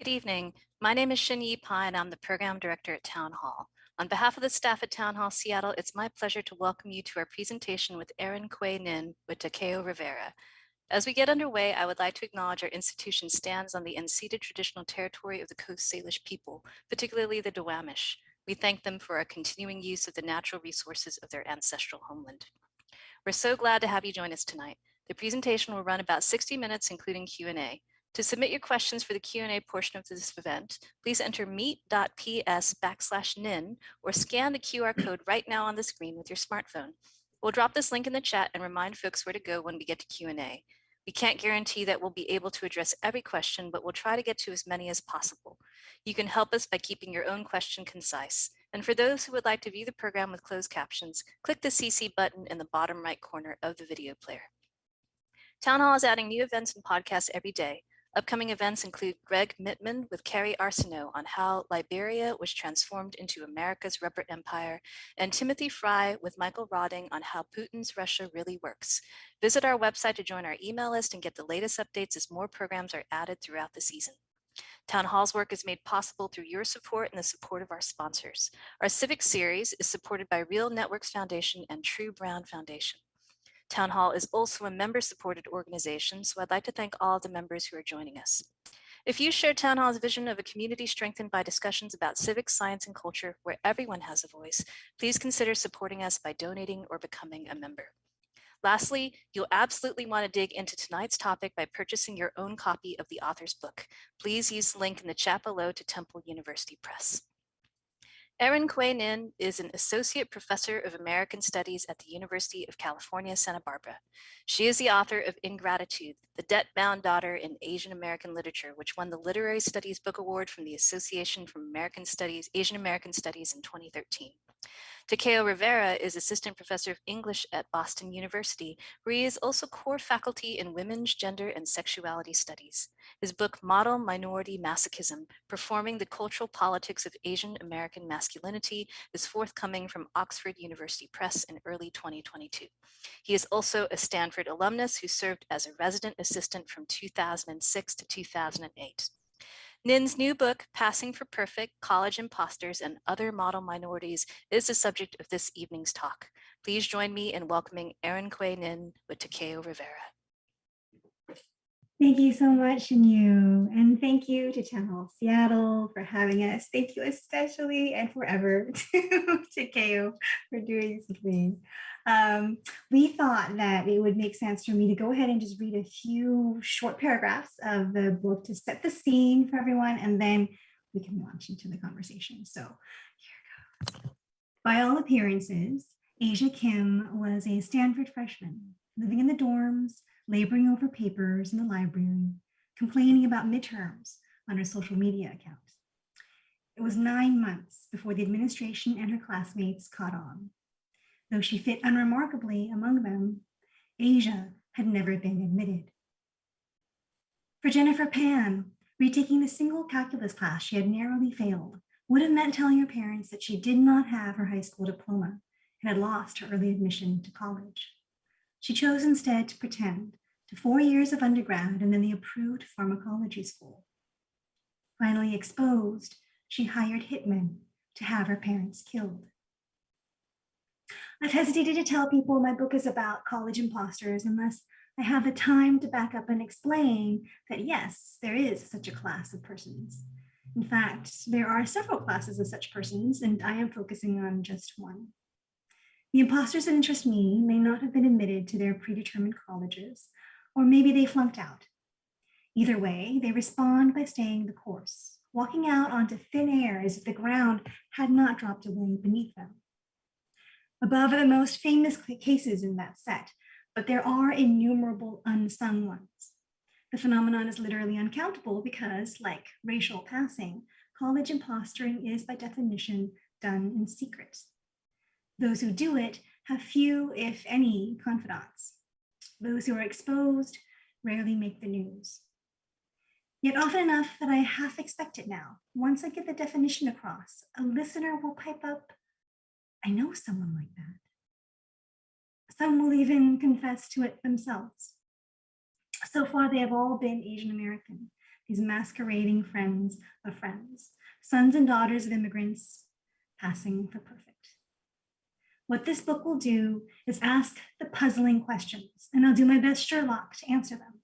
Good evening. My name is Shin-Yi Pai, and I'm the Program Director at Town Hall. On behalf of the staff at Town Hall Seattle, it's my pleasure to welcome you to our presentation with Erin Khuê Ninh with Takeo Rivera. As we get underway, I would like to acknowledge our institution stands on the unceded traditional territory of the Coast Salish people, particularly the Duwamish. We thank them for our continuing use of the natural resources of their ancestral homeland. We're so glad to have you join us tonight. The presentation will run about 60 minutes, including Q&A. To submit your questions for the Q&A portion of this event, please enter meet.ps/nin or scan the QR code right now on the screen with your smartphone. We'll drop this link in the chat and remind folks where to go when we get to Q&A. We can't guarantee that we'll be able to address every question, but we'll try to get to as many as possible. You can help us by keeping your own question concise. And for those who would like to view the program with closed captions, click the CC button in the bottom right corner of the video player. Town Hall is adding new events and podcasts every day. Upcoming events include Greg Mittman with Carrie Arsenault on how Liberia was transformed into America's rubber empire, and Timothy Fry with Michael Rodding on how Putin's Russia really works. Visit our website to join our email list and get the latest updates as more programs are added throughout the season. Town Hall's work is made possible through your support and the support of our sponsors. Our Civic Series is supported by Real Networks Foundation and True Brown Foundation. Town Hall is also a member-supported organization, so I'd like to thank all the members who are joining us. If you share Town Hall's vision of a community strengthened by discussions about civics, science, and culture where everyone has a voice, please consider supporting us by donating or becoming a member. Lastly, you'll absolutely want to dig into tonight's topic by purchasing your own copy of the author's book. Please use the link in the chat below to Temple University Press. Erin Khuê Ninh is an Associate Professor of American Studies at the University of California, Santa Barbara. She is the author of Ingratitude, The Debt-Bound Daughter in Asian American Literature, which won the Literary Studies Book Award from the Association for Asian American Studies in 2013. Takeo Rivera is Assistant Professor of English at Boston University, where he is also core faculty in Women's, Gender, and Sexuality Studies. His book, Model Minority Masochism, Performing the Cultural Politics of Asian American Masculinity, is forthcoming from Oxford University Press in early 2022. He is also a Stanford alumnus who served as a resident assistant from 2006 to 2008. Nin's new book, Passing for Perfect, College Impostors and Other Model Minorities, is the subject of this evening's talk. Please join me in welcoming Erin Khuê Ninh with Takeo Rivera. Thank you so much, Shin-Yu, and thank you to Town Hall Seattle for having us. Thank you especially and forever to Takeo for doing something. We thought that it would make sense for me to go ahead and just read a few short paragraphs of the book to set the scene for everyone, and then we can launch into the conversation. So here it goes. By all appearances, Azia Kim was a Stanford freshman living in the dorms, laboring over papers in the library, complaining about midterms on her social media account. It was 9 months before the administration and her classmates caught on. Though she fit unremarkably among them, Azia had never been admitted. For Jennifer Pan, retaking the single calculus class she had narrowly failed would have meant telling her parents that she did not have her high school diploma and had lost her early admission to college. She chose instead to pretend to 4 years of undergrad and then the approved pharmacology school. Finally exposed, she hired hitmen to have her parents killed. I've hesitated to tell people my book is about college imposters unless I have the time to back up and explain that yes, there is such a class of persons. In fact, there are several classes of such persons, and I am focusing on just one. The imposters that interest me may not have been admitted to their predetermined colleges, or maybe they flunked out. Either way, they respond by staying the course, walking out onto thin air as if the ground had not dropped away beneath them. Above are the most famous cases in that set, but there are innumerable unsung ones. The phenomenon is literally uncountable because, like racial passing, college impostoring is by definition done in secret. Those who do it have few, if any, confidants. Those who are exposed rarely make the news. Yet often enough that I half expect it now. Once I get the definition across, a listener will pipe up, I know someone like that. Some will even confess to it themselves. So far, they have all been Asian American, these masquerading friends of friends, sons and daughters of immigrants, passing for perfect. What this book will do is ask the puzzling questions, and I'll do my best Sherlock to answer them.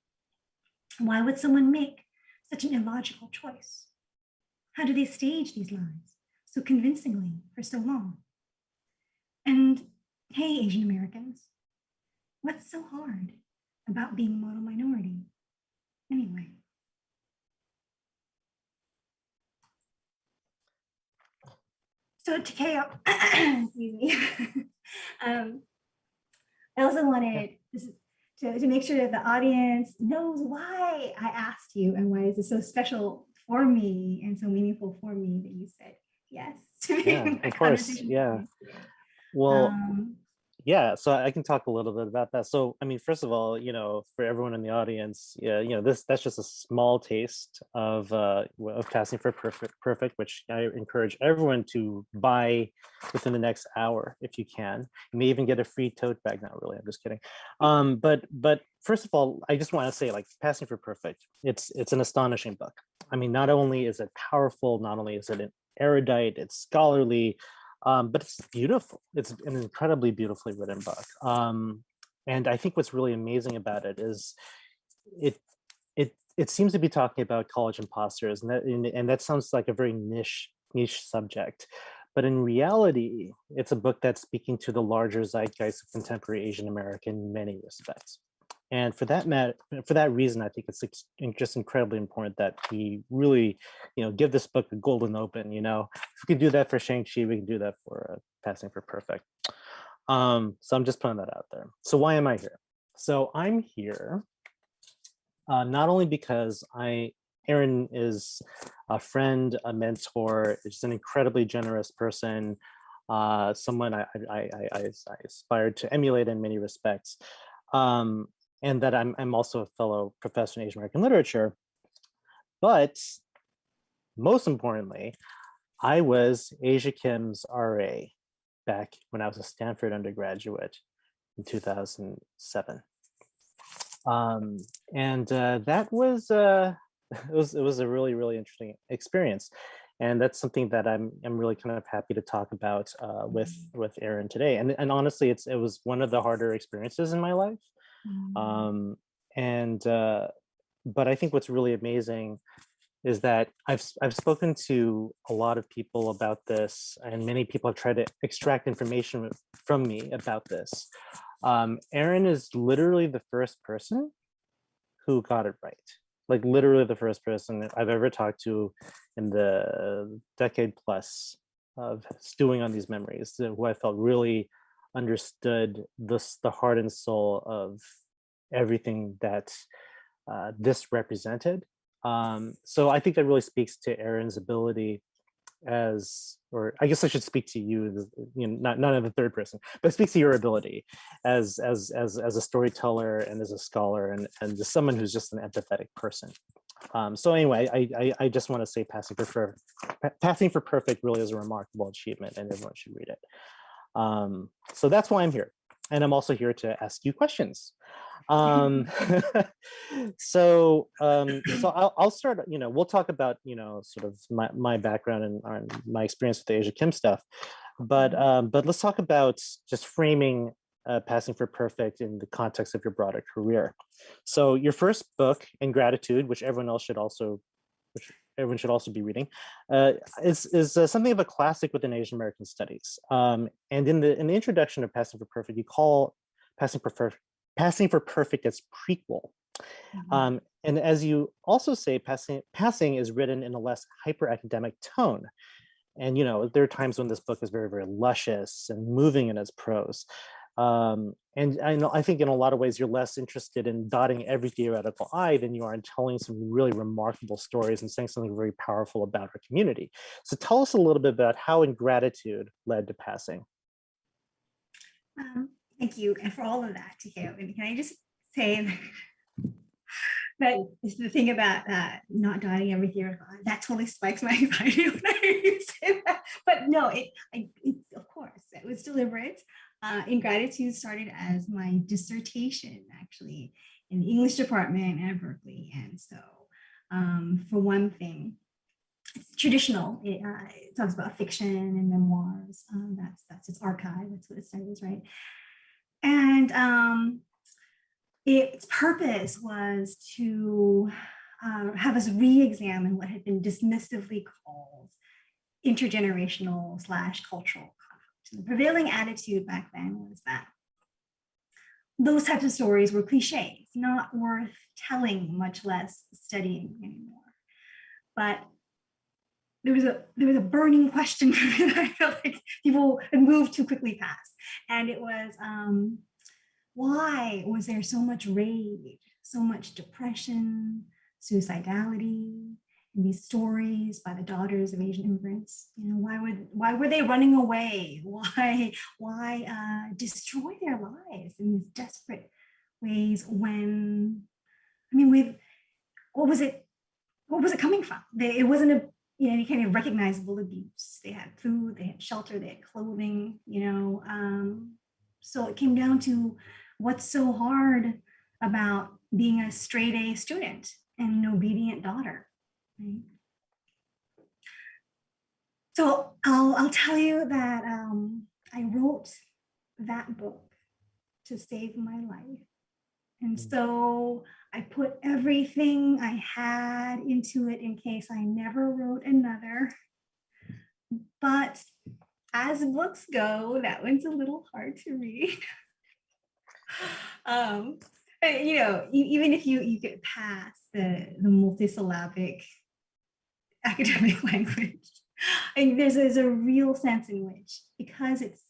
Why would someone make such an illogical choice? How do they stage these lies so convincingly for so long? And hey, Asian Americans, what's so hard about being a model minority anyway? So Takeo, excuse me. I also wanted to make sure that the audience knows why I asked you and why this is so special for me and so meaningful for me that you said yes to being Of course. Yeah. Well, yeah, so I can talk a little bit about that. So, I mean, first of all, for everyone in the audience, yeah, that's just a small taste of Passing for Perfect, which I encourage everyone to buy within the next hour if you can. You may even get a free tote bag. Not really, I'm just kidding. But first of all, I just want to say, like, Passing for Perfect, it's an astonishing book. I mean, not only is it powerful, not only is it erudite, it's scholarly, but it's beautiful. It's an incredibly beautifully written book. And I think what's really amazing about it is it seems to be talking about college imposters, and that sounds like a very niche subject. But in reality, it's a book that's speaking to the larger zeitgeist of contemporary Asian American in many respects. And for that reason, I think it's just incredibly important that we really, give this book a golden open. If we could do that for Shang-Chi, we can do that for Passing for Perfect. So I'm just putting that out there. So why am I here? So I'm here not only because Erin is a friend, a mentor, just an incredibly generous person, someone I aspire to emulate in many respects. And that I'm also a fellow professor in Asian American literature. But most importantly, I was Azia Kim's RA back when I was a Stanford undergraduate in 2007. And that was it was a really, really interesting experience. And that's something that I'm really kind of happy to talk about with Erin today. And honestly, it was one of the harder experiences in my life. But I think what's really amazing is that I've spoken to a lot of people about this, and many people have tried to extract information from me about this. Erin is literally the first person who got it right. Like literally the first person I've ever talked to in the decade plus of stewing on these memories, who I felt really understood the heart and soul of everything that this represented. So I think that really speaks to Erin's ability or I guess I should speak to you, not in the third person, but speak to your ability as a storyteller and as a scholar and as someone who's just an empathetic person. So anyway, I just want to say Passing for Perfect really is a remarkable achievement, and everyone should read it. So that's why I'm here. And I'm also here to ask you questions. So I'll start, we'll talk about, sort of my background and my experience with the Azia Kim stuff. But let's talk about just framing Passing for Perfect in the context of your broader career. So your first book, Ingratitude, which everyone should also be reading, is something of a classic within Asian American studies. And in the introduction of Passing for Perfect, you call Passing for Perfect as prequel. And as you also say, passing is written in a less hyper-academic tone. And there are times when this book is very, very luscious and moving in its prose. And I think in a lot of ways you're less interested in dotting every theoretical I than you are in telling some really remarkable stories and saying something very powerful about our community. So tell us a little bit about how Ingratitude led to Passing. Thank you, and for all of that, Takeo. And can I just say that the thing about not dotting every theoretical I, that totally spikes my anxiety when I hear you say that. But no, it's of course it was deliberate. Ingratitude started as my dissertation, actually, in the English department at Berkeley. And so for one thing, it's traditional. It talks about fiction and memoirs. That's its archive. That's what it studies, right? And its purpose was to have us re-examine what had been dismissively called intergenerational / cultural conflict. And the prevailing attitude back then was that those types of stories were cliches, not worth telling, much less studying anymore. But there was a burning question for me that I felt like people had moved too quickly past. And it was, why was there so much rage, so much depression, suicidality in these stories by the daughters of Asian immigrants? You know, why were they running away? Why destroy their lives in these desperate ways when, I mean, what was it coming from? It wasn't any kind of recognizable abuse. They had food, they had shelter, they had clothing, so it came down to what's so hard about being a straight A student and an obedient daughter, right? So I'll tell you that I wrote that book to save my life. And so I put everything I had into it in case I never wrote another. But as books go, that one's a little hard to read. Even if you get past the multisyllabic academic language, there's a real sense in which, because it's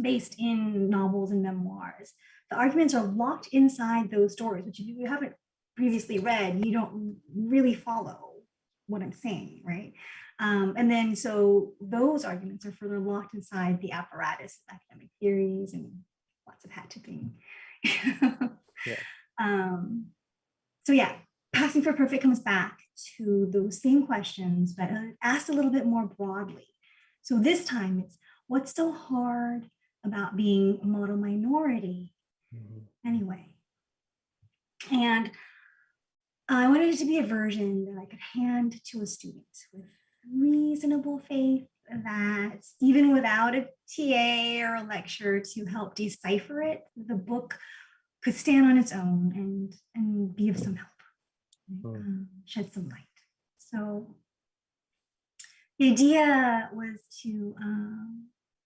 based in novels and memoirs, the arguments are locked inside those stories, which if you haven't previously read, you don't really follow what I'm saying, right? And then so those arguments are further locked inside the apparatus of academic theories and lots of hat tipping. Yeah. So yeah, Passing for Perfect comes back to those same questions, but asked a little bit more broadly. So this time it's, what's so hard about being a model minority anyway? And I wanted it to be a version that I could hand to a student with reasonable faith that even without a TA or a lecture to help decipher it, the book could stand on its own and be of some help, shed some light. So the idea was to,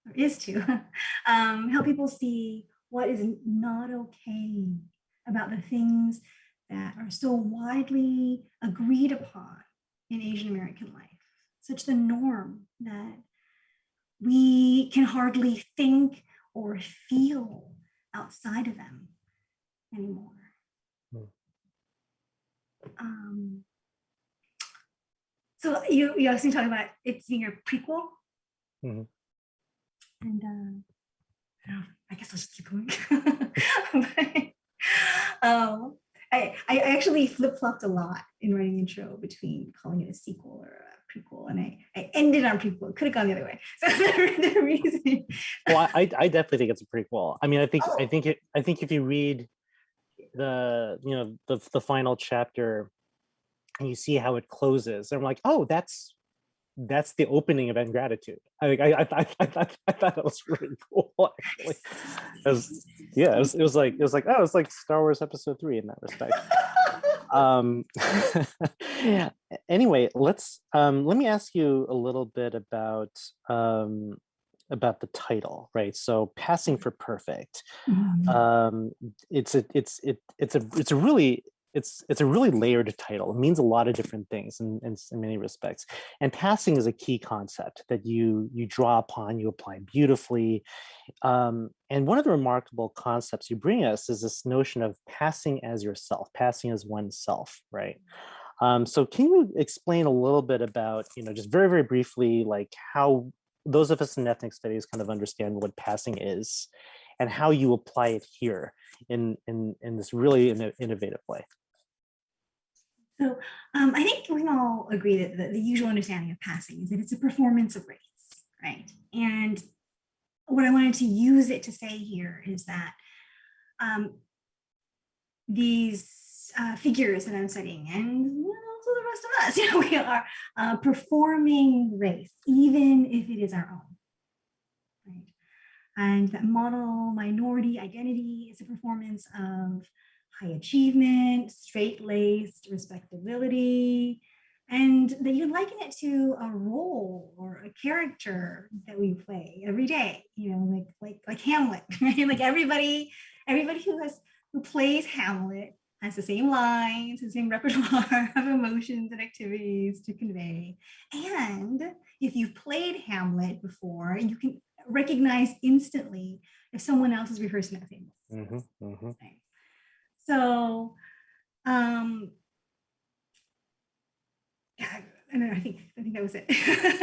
or is to, help people see what is not okay about the things that are so widely agreed upon in Asian American life, such the norm that we can hardly think or feel outside of them anymore. So you asked me to talk about it being a prequel, and I guess I'll just keep going. I actually flip-flopped a lot in writing intro between calling it a sequel or a prequel, and I ended on prequel. It could have gone the other way. So the reason. Well, I definitely think it's a prequel. I mean, I think if you read the final chapter and you see how it closes, I'm like, oh, that's the opening of Ingratitude. I thought that was really cool, actually. It was like Star Wars Episode 3 in that respect. Anyway, let me ask you a little bit about the title, right? So, Passing for Perfect. It's a really layered title. It means a lot of different things in many respects. And passing is a key concept that you draw upon, you apply beautifully. And one of the remarkable concepts you bring us is this notion of passing as yourself, passing as oneself, right? So can you explain a little bit about, just very, very briefly, like how those of us in ethnic studies kind of understand what passing is and how you apply it here in this really innovative way? So I think we can all agree that the usual understanding of passing is that it's a performance of race, right? And what I wanted to use it to say here is that these figures that I'm studying, and also the rest of us, we are performing race, even if it is our own, right? And that model minority identity is a performance of high achievement, straight-laced respectability, and that you liken it to a role or a character that we play every day, like Hamlet, right? Like everybody who plays Hamlet has the same lines, the same repertoire of emotions and activities to convey. And if you've played Hamlet before, you can recognize instantly if someone else is rehearsing that same voice. Right? So, yeah, I think that was it.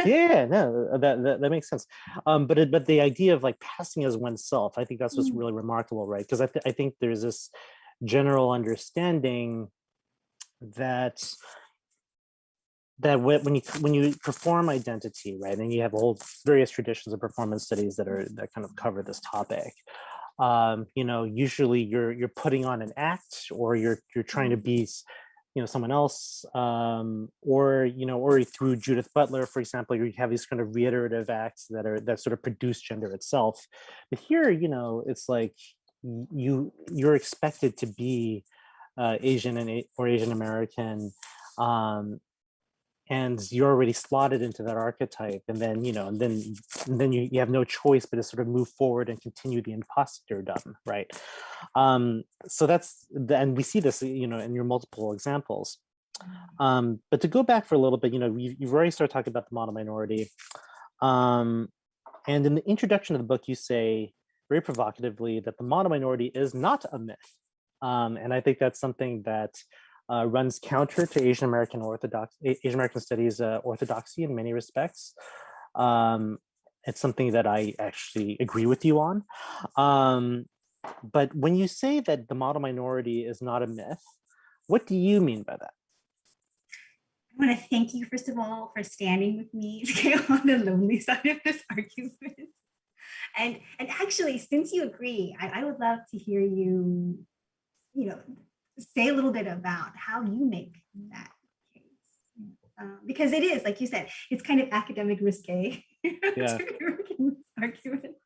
Yeah, no, that makes sense. But the idea of like passing as oneself, I think that's what's really remarkable, right? Because I think there's this general understanding that when you perform identity, right, and you have whole various traditions of performance studies that kind of cover this topic. Usually you're putting on an act, or you're trying to be someone else, or through Judith Butler, for example, you have these kind of reiterative acts that sort of produce gender itself. But here, it's like you're expected to be Asian or Asian American, and you're already slotted into that archetype, and then you have no choice but to sort of move forward and continue the imposterdom, right? So and we see this in your multiple examples. But to go back for a little bit, you've already started talking about the model minority, and in the introduction of the book you say very provocatively that the model minority is not a myth, and I think that's something that runs counter to Asian American studies orthodoxy in many respects. It's something that I actually agree with you on. But when you say that the model minority is not a myth, what do you mean by that? I want to thank you, first of all, for standing with me on the lonely side of this argument. And actually, since you agree, I would love to hear you, say a little bit about how you make that case. Because it is, like you said, it's kind of academic risque Yeah. argument.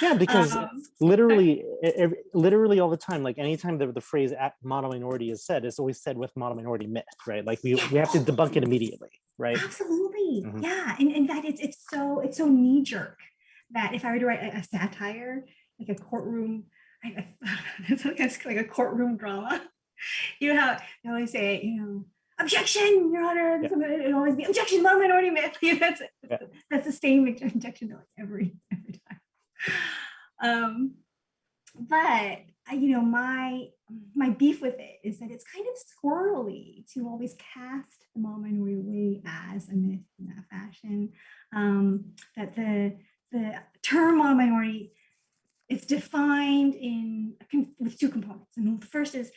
Yeah, because literally all the time, like anytime the phrase model minority is said, it's always said with model minority myth, right? Like we have to debunk it immediately, right? Absolutely. Yeah. And in fact, it's so knee-jerk that if I were to write a satire, like a courtroom, it's like a courtroom drama. They always say, objection, Your Honor. Yeah. It'll always be objection, model minority myth. That's the same objection every time. But my beef with it is that it's kind of squirrely to always cast the model minority way as a myth in that fashion. That the term model minority is defined with two components, and the first is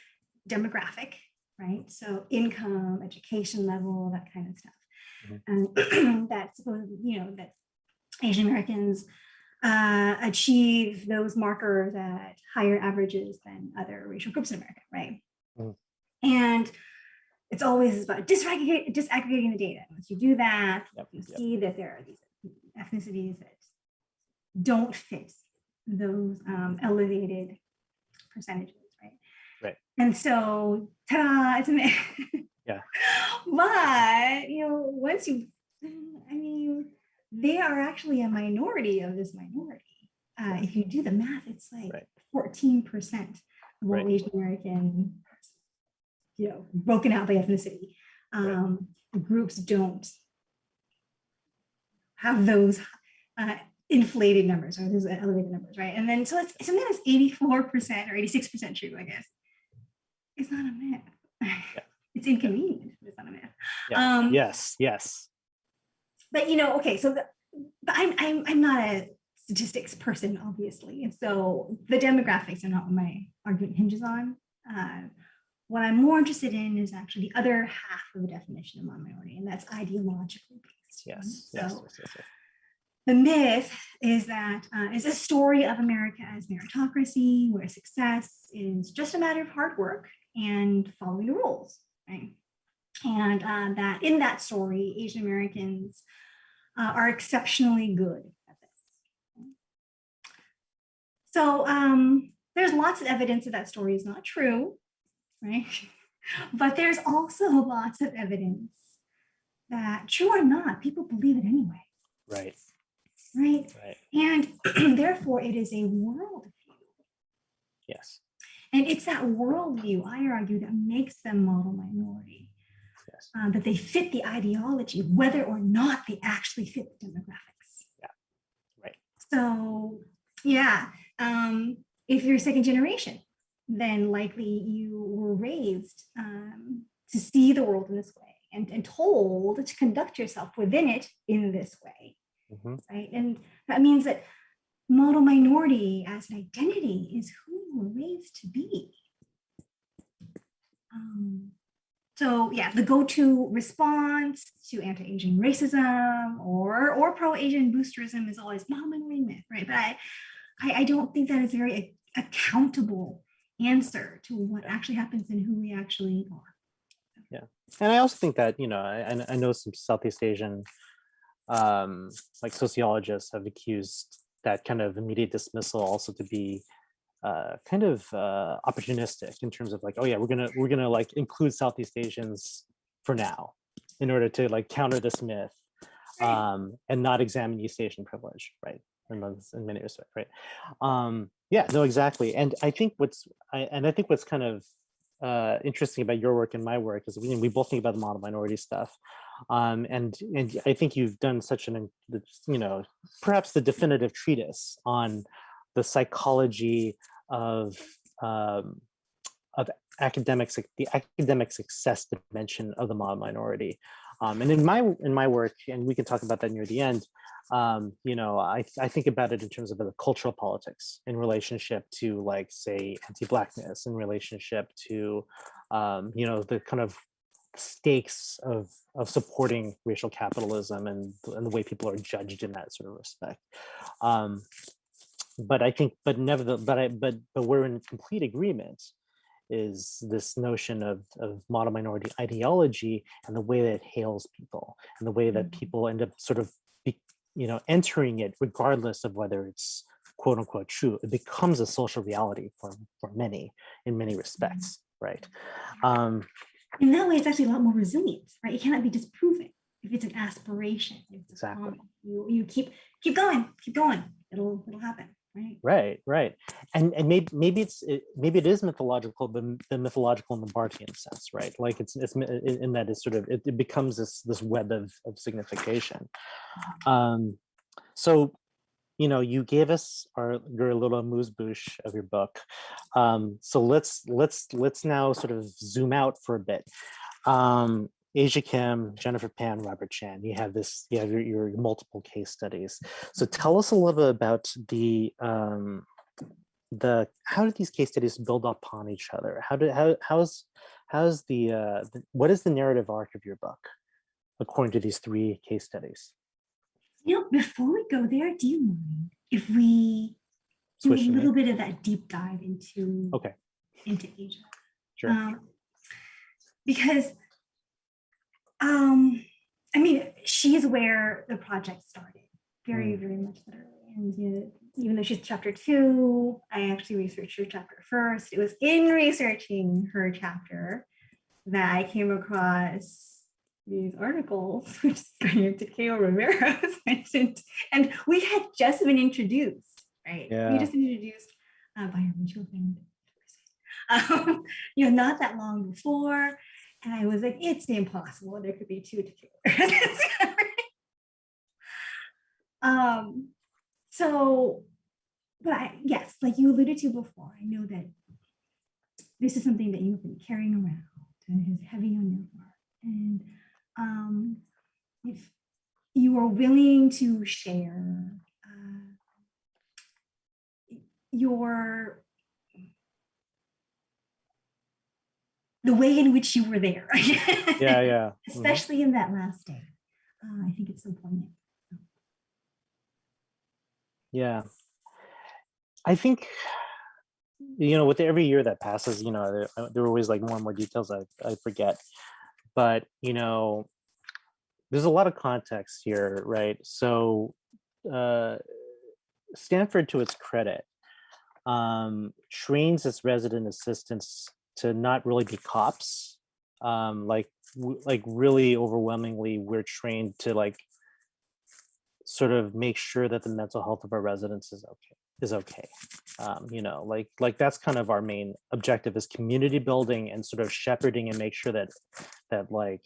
demographic, right? So income, education level, that kind of stuff. And that's supposed, that Asian Americans achieve those markers at higher averages than other racial groups in America, right? And it's always about disaggregating the data. Once you do that, you see that there are these ethnicities that don't fit those elevated percentages, right? Right. And so, ta-da, it's a myth. Yeah. But once they are actually a minority of this minority. If you do the math, it's like 14% of all Asian American, broken out by ethnicity. Groups don't have those inflated numbers or those elevated numbers, right? And then so it's something that's 84% or 86% true, I guess. It's not a myth. Yeah. It's inconvenient, but it's not a myth. Yeah. Yes. But okay, so but I'm not a statistics person, obviously, and so the demographics are not what my argument hinges on. What I'm more interested in is actually the other half of the definition of minority, and that's ideologically based. Yes. Right? Yes. the myth is that it's a story of America as meritocracy, where success is just a matter of hard work and following the rules, right? And that in that story, Asian Americans are exceptionally good at this. So there's lots of evidence that that story is not true, right? But there's also lots of evidence that, true or not, people believe it anyway. Right. Right. Right. And therefore, it is a worldview. Yes. And it's that worldview, I argue, that makes them model minority. Yes. That they fit the ideology, whether or not they actually fit the demographics. Yeah. Right. So, yeah, if you're second generation, then likely you were raised to see the world in this way and told to conduct yourself within it in this way. Mm-hmm. Right? And that means that model minority as an identity is who you were raised to be. So yeah, the go-to response to anti-Asian racism or pro-Asian boosterism is always model minority myth, right? But I don't think that is a very accountable answer to what actually happens and who we actually are. Yeah, and I also think that, you know, I know some Southeast Asian like sociologists have accused that kind of immediate dismissal also to be kind of opportunistic in terms of like, oh yeah, we're gonna like include Southeast Asians for now in order to like counter this myth, and not examine East Asian privilege, right? In many respects, right? Yeah, no, exactly. And I think what's kind of interesting about your work and my work is we both think about the model minority stuff, and I think you've done such an, you know, perhaps the definitive treatise on the psychology of academics, the academic success dimension of the model minority. And in my work, and we can talk about that near the end, you know, I think about it in terms of the cultural politics in relationship to, like, say, anti-Blackness, in relationship to, you know, the kind of stakes of supporting racial capitalism and the way people are judged in that sort of respect. But I think, but we're in complete agreement is this notion of model minority ideology and the way that it hails people and the way that people end up sort of, you know, entering it regardless of whether it's quote unquote true. It becomes a social reality for many in many respects, right? In that way, it's actually a lot more resilient, right? It cannot be disproven if it's an aspiration. It's exactly. You keep going, it'll happen. Right. And maybe it is mythological, but the mythological in the Barthian sense, right? Like it's in that it's sort of, it becomes this web of signification. So, you know, you gave us your little amuse-bouche of your book. So let's now sort of zoom out for a bit. Azia Kim, Jennifer Pan, Robert Chan, you have your multiple case studies. So tell us a little bit about how do these case studies build upon each other? What is the narrative arc of your book according to these three case studies? You know, before we go there, do you mind if we do a little bit of that deep dive into Asia? Sure. Because I mean, she's where the project started, very much literally. And you know, even though she's chapter 2, I actually researched her chapter first. It was in researching her chapter that I came across these articles, which Takeo Rivera was mentioned, and we had just been introduced, right? Yeah. We just been introduced by a mutual friend, you know, not that long before. And I was like, it's impossible. There could be two Takeos. So, but yes, like you alluded to before, I know that this is something that you've been carrying around and is heavy on your heart. And if you are willing to share the way in which you were there. Yeah. Especially in that last day. I think it's so poignant. Yeah, I think, with every year that passes, there are always like more and more details I forget. But, there's a lot of context here, right? So uh, Stanford, to its credit, trains its resident assistants to not really be cops. Like really overwhelmingly, we're trained to like sort of make sure that the mental health of our residents is okay. Like that's kind of our main objective, is community building and sort of shepherding and make sure that like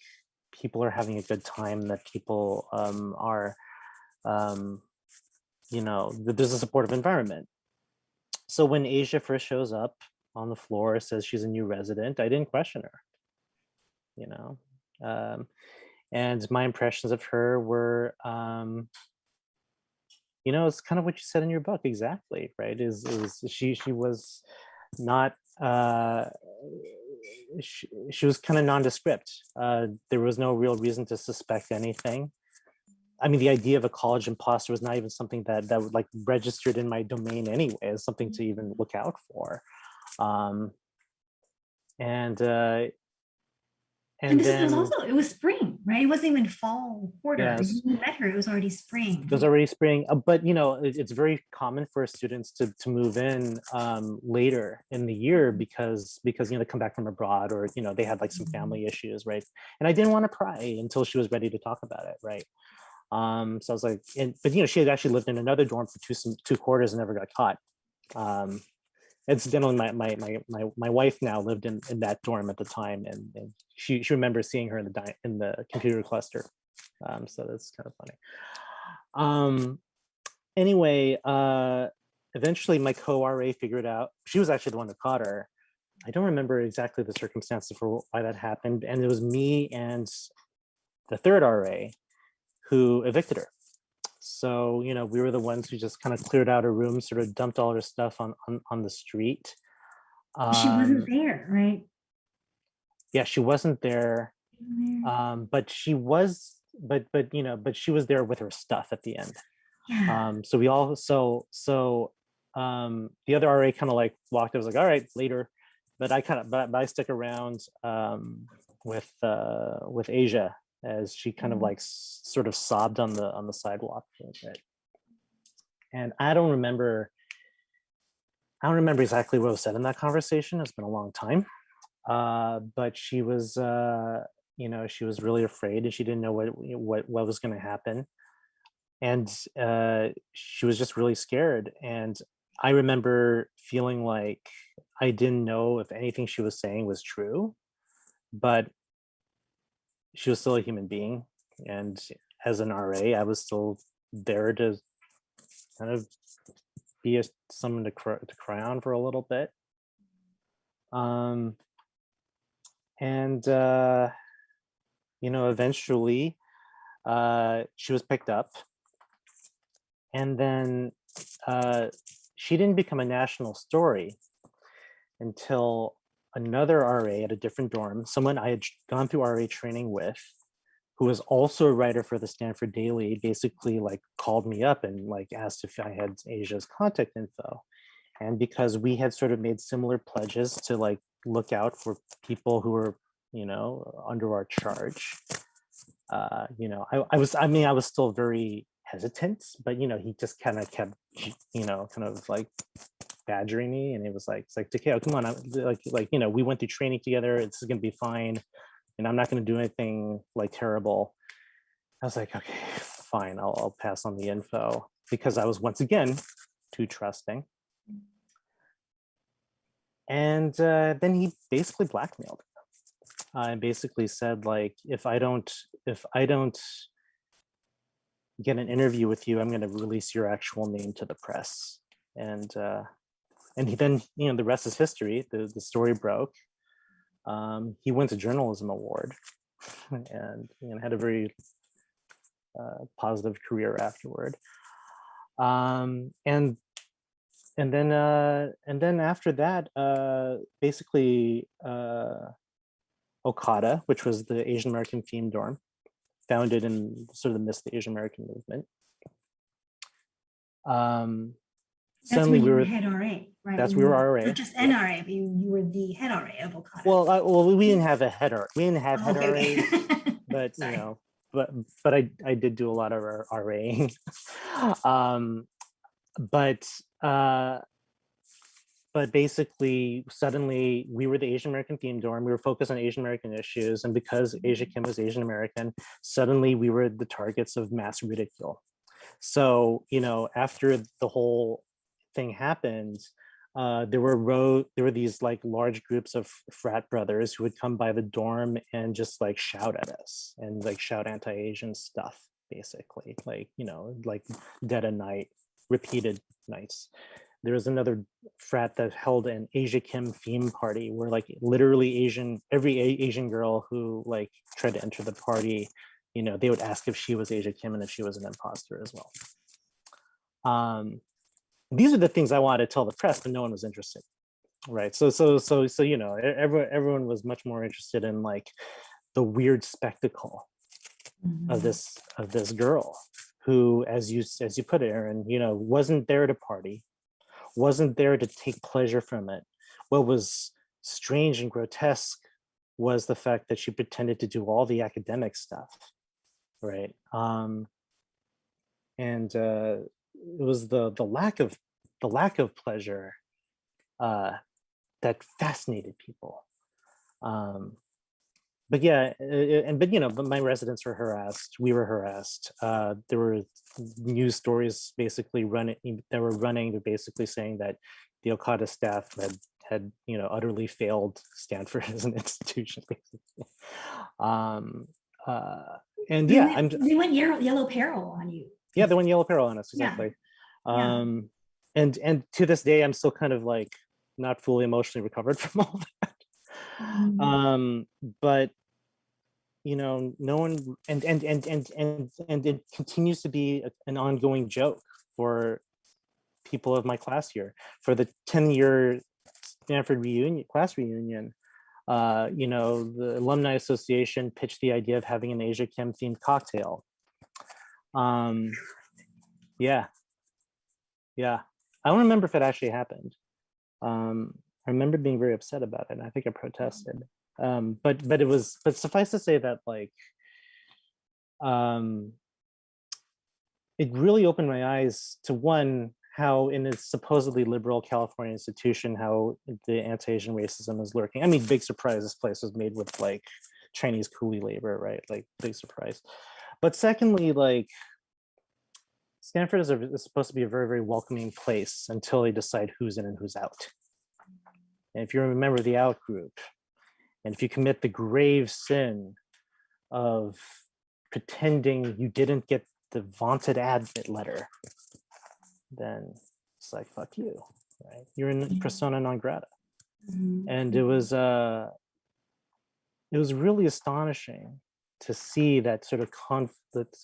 people are having a good time, that people are that there's a supportive environment. So when Asia first shows up on the floor, says she's a new resident, I didn't question her, you know. Um, and my impressions of her were, it's kind of what you said in your book, exactly, right? Is she was not she was kind of nondescript. There was no real reason to suspect anything. I mean, the idea of a college imposter was not even something that would like registered in my domain anyway, as something to even look out for. Um, and And this was then, also, it was spring, right? It wasn't even fall quarter. yes, You met her, it was already spring. it was already spring, but it's very common for students to move in later in the year because they come back from abroad, or they had like some family issues, right? And I didn't want to pry until she was ready to talk about it, right? So I was like, but she had actually lived in another dorm for two quarters and never got caught. Incidentally, my wife now lived in that dorm at the time, and she remembers seeing her in the computer cluster. So that's kind of funny. Anyway, eventually my co-RA figured out, she was actually the one that caught her. I don't remember exactly the circumstances for why that happened, and it was me and the third RA who evicted her. So, we were the ones who just kind of cleared out her room, sort of dumped all her stuff on the street. She wasn't there, right? Yeah, she wasn't there. But she was, but she was there with her stuff at the end. Yeah. So we all, the other RA kind of like walked. I was like, all right, later. But but I stuck around with Asia, as she kind of like sort of sobbed on the sidewalk for a bit. And I don't remember exactly what was said in that conversation. It's been a long time. But she was she was really afraid, and she didn't know what was going to happen. And she was just really scared. And I remember feeling like I didn't know if anything she was saying was true, but she was still a human being. And as an RA, I was still there to kind of be someone to cry on for a little bit. And eventually she was picked up, and then she didn't become a national story until another RA at a different dorm, someone I had gone through RA training with, who was also a writer for the Stanford Daily, basically like called me up and like asked if I had Asia's contact info. And because we had sort of made similar pledges to like look out for people who were, under our charge, I was still very hesitant, but he just kind of kept, kind of like badgering me, and it was like, it's like, Takeo, come on, we went through training together. This is gonna be fine, and I'm not gonna do anything like terrible. I was like, okay, fine, I'll pass on the info, because I was once again too trusting. And then he basically blackmailed her. And basically said, like, if I don't get an interview with you, I'm going to release your actual name to the press. And he then, the rest is history. The story broke. He wins a journalism award, and had a very positive career afterward. And then after that, basically Okada, which was the Asian American themed dorm, founded in sort of the midst of the Asian American movement. That's suddenly when we you were were, head RA, right? that's When we you were were RA. not just Yep. NRA, but you were the head RA of Okada. Well, we didn't have a head R. We didn't have Oh, head okay, RAs, okay. but you Sorry. know, but I did do a lot of RAing. um, but uh, but basically, suddenly we were the Asian American theme dorm. We were focused on Asian American issues, and because Azia Kim was Asian American, suddenly we were the targets of mass ridicule. So, you know, after the whole thing happened, there were these like large groups of frat brothers who would come by the dorm and just like shout at us and like shout anti-Asian stuff, basically, like, you know, like dead of night, repeated nights. There was another frat that held an Azia Kim theme party where like literally every Asian girl who like tried to enter the party, you know, they would ask if she was Azia Kim and if she was an imposter as well. These are the things I wanted to tell the press, but no one was interested, right? So you know, everyone was much more interested in like the weird spectacle of this girl who, as you put it, Erin, you know, wasn't there to party, wasn't there to take pleasure from it. What was strange and grotesque was the fact that she pretended to do all the academic stuff, right? And it was the lack of pleasure that fascinated people. But yeah, but you know, but my residents were harassed. We were harassed. There were news stories basically running, basically saying that the Okada staff had you know utterly failed Stanford as an institution, basically. And yeah, they went yellow peril on you. Yeah, they went yellow peril on us, Yeah. exactly. Yeah. And to this day, I'm still kind of like not fully emotionally recovered from all that. But you know, no one, and it continues to be an ongoing joke for people of my class here. For the 10-year Stanford class reunion, you know, the Alumni Association pitched the idea of having an Azia Kim themed cocktail. Yeah, I don't remember if it actually happened. I remember being very upset about it, and I think I protested. But suffice to say that like it really opened my eyes to one, how in a supposedly liberal California institution, how the anti-Asian racism is lurking. I mean, big surprise, this place was made with like Chinese coolie labor, right? Like big surprise. But secondly, like Stanford is supposed to be a very, very welcoming place until they decide who's in and who's out. And if you're a member of the out group, and if you commit the grave sin of pretending you didn't get the vaunted admit letter, then it's like, fuck you, right? You're in persona non grata. And it was really astonishing to see that sort of confluence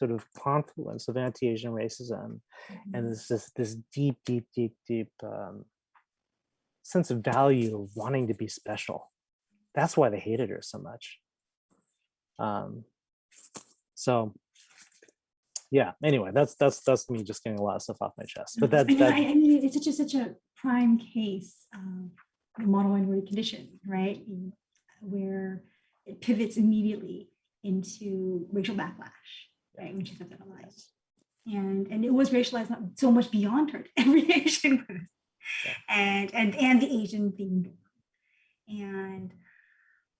of anti-Asian racism and this deep sense of value of wanting to be special. That's why they hated her so much. So yeah, anyway, that's me just getting a lot of stuff off my chest. But I mean, it's such a prime case of the model minority condition, right? Where it pivots immediately into racial backlash, right? When she says that alive. And it was racialized not so much beyond her, every Asian woman, and the Asian theme. And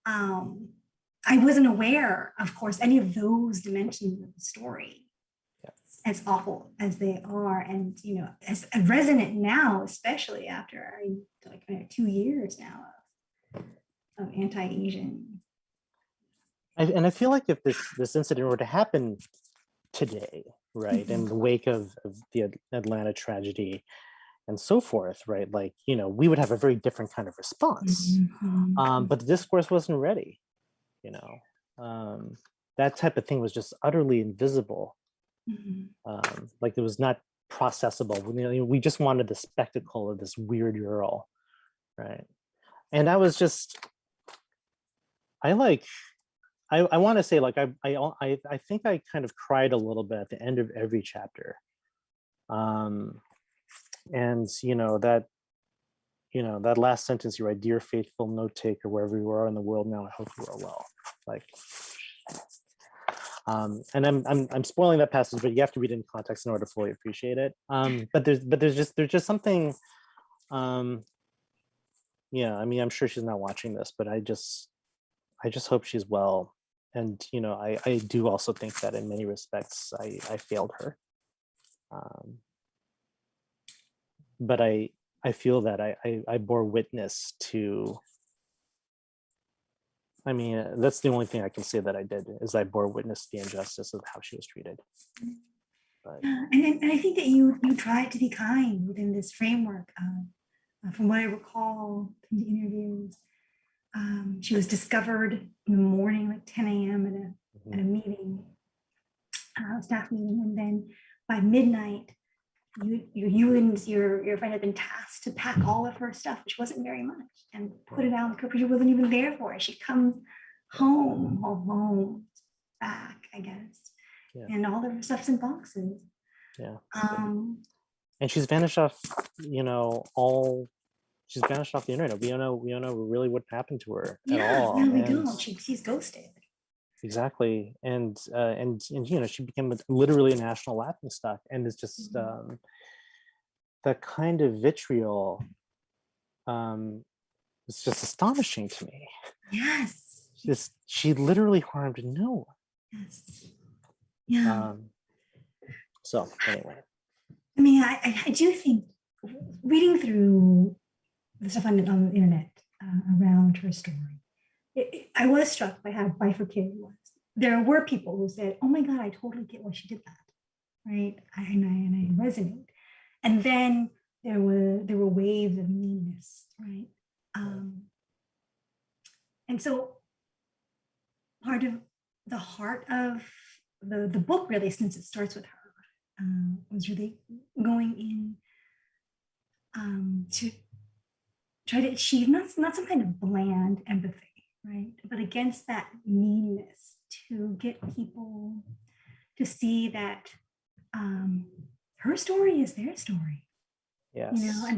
I wasn't aware, of course, any of those dimensions of the story, as awful as they are, and you know, as resonant now, especially after like 2 years now of anti-Asian. And I feel like if this incident were to happen today, right, in the wake of the Atlanta tragedy and so forth, right, like, you know, we would have a very different kind of response. But the discourse wasn't ready, you know. That type of thing was just utterly invisible. Like it was not processable. You know, we just wanted the spectacle of this weird girl, right? And I was just, I want to say, like, I think I kind of cried a little bit at the end of every chapter. And that last sentence you write, "Dear faithful note taker, wherever you are in the world now, I hope you are well." Like, and I'm spoiling that passage, but you have to read it in context in order to fully appreciate it. But there's just something. Yeah, I mean, I'm sure she's not watching this, but I just hope she's well. And I do also think that in many respects I failed her. But I feel that I bore witness to. I mean, that's the only thing I can say that I did, is I bore witness to the injustice of how she was treated. But And I think that you tried to be kind within this framework. From what I recall from the interviews, she was discovered in the morning, like 10 a.m. at a meeting, a staff meeting, and then by midnight, you and your friend had been tasked to pack all of her stuff, which wasn't very much, and put it out on the curb. She wasn't even there for it. She comes home back, I guess, and all of her stuff's in boxes. Yeah. And she's vanished off. She's vanished off the internet. We don't know really what happened to her at all. Yeah, we don't. She's ghosted. Exactly, and she became literally a national laughingstock, and it's just that kind of vitriol. It's just astonishing to me. Yes. She literally harmed no one. Yes. Yeah. So anyway, I mean, I do think reading through the stuff on the internet around her story, I was struck by how bifurcated it was. There were people who said, "Oh my God, I totally get why she did that," right? And I resonate. And then there were waves of meanness, right? And so part of the heart of the book, really, since it starts with her, was really going in to try to achieve not some kind of bland empathy, right? But against that meanness, to get people to see that her story is their story. Yes. And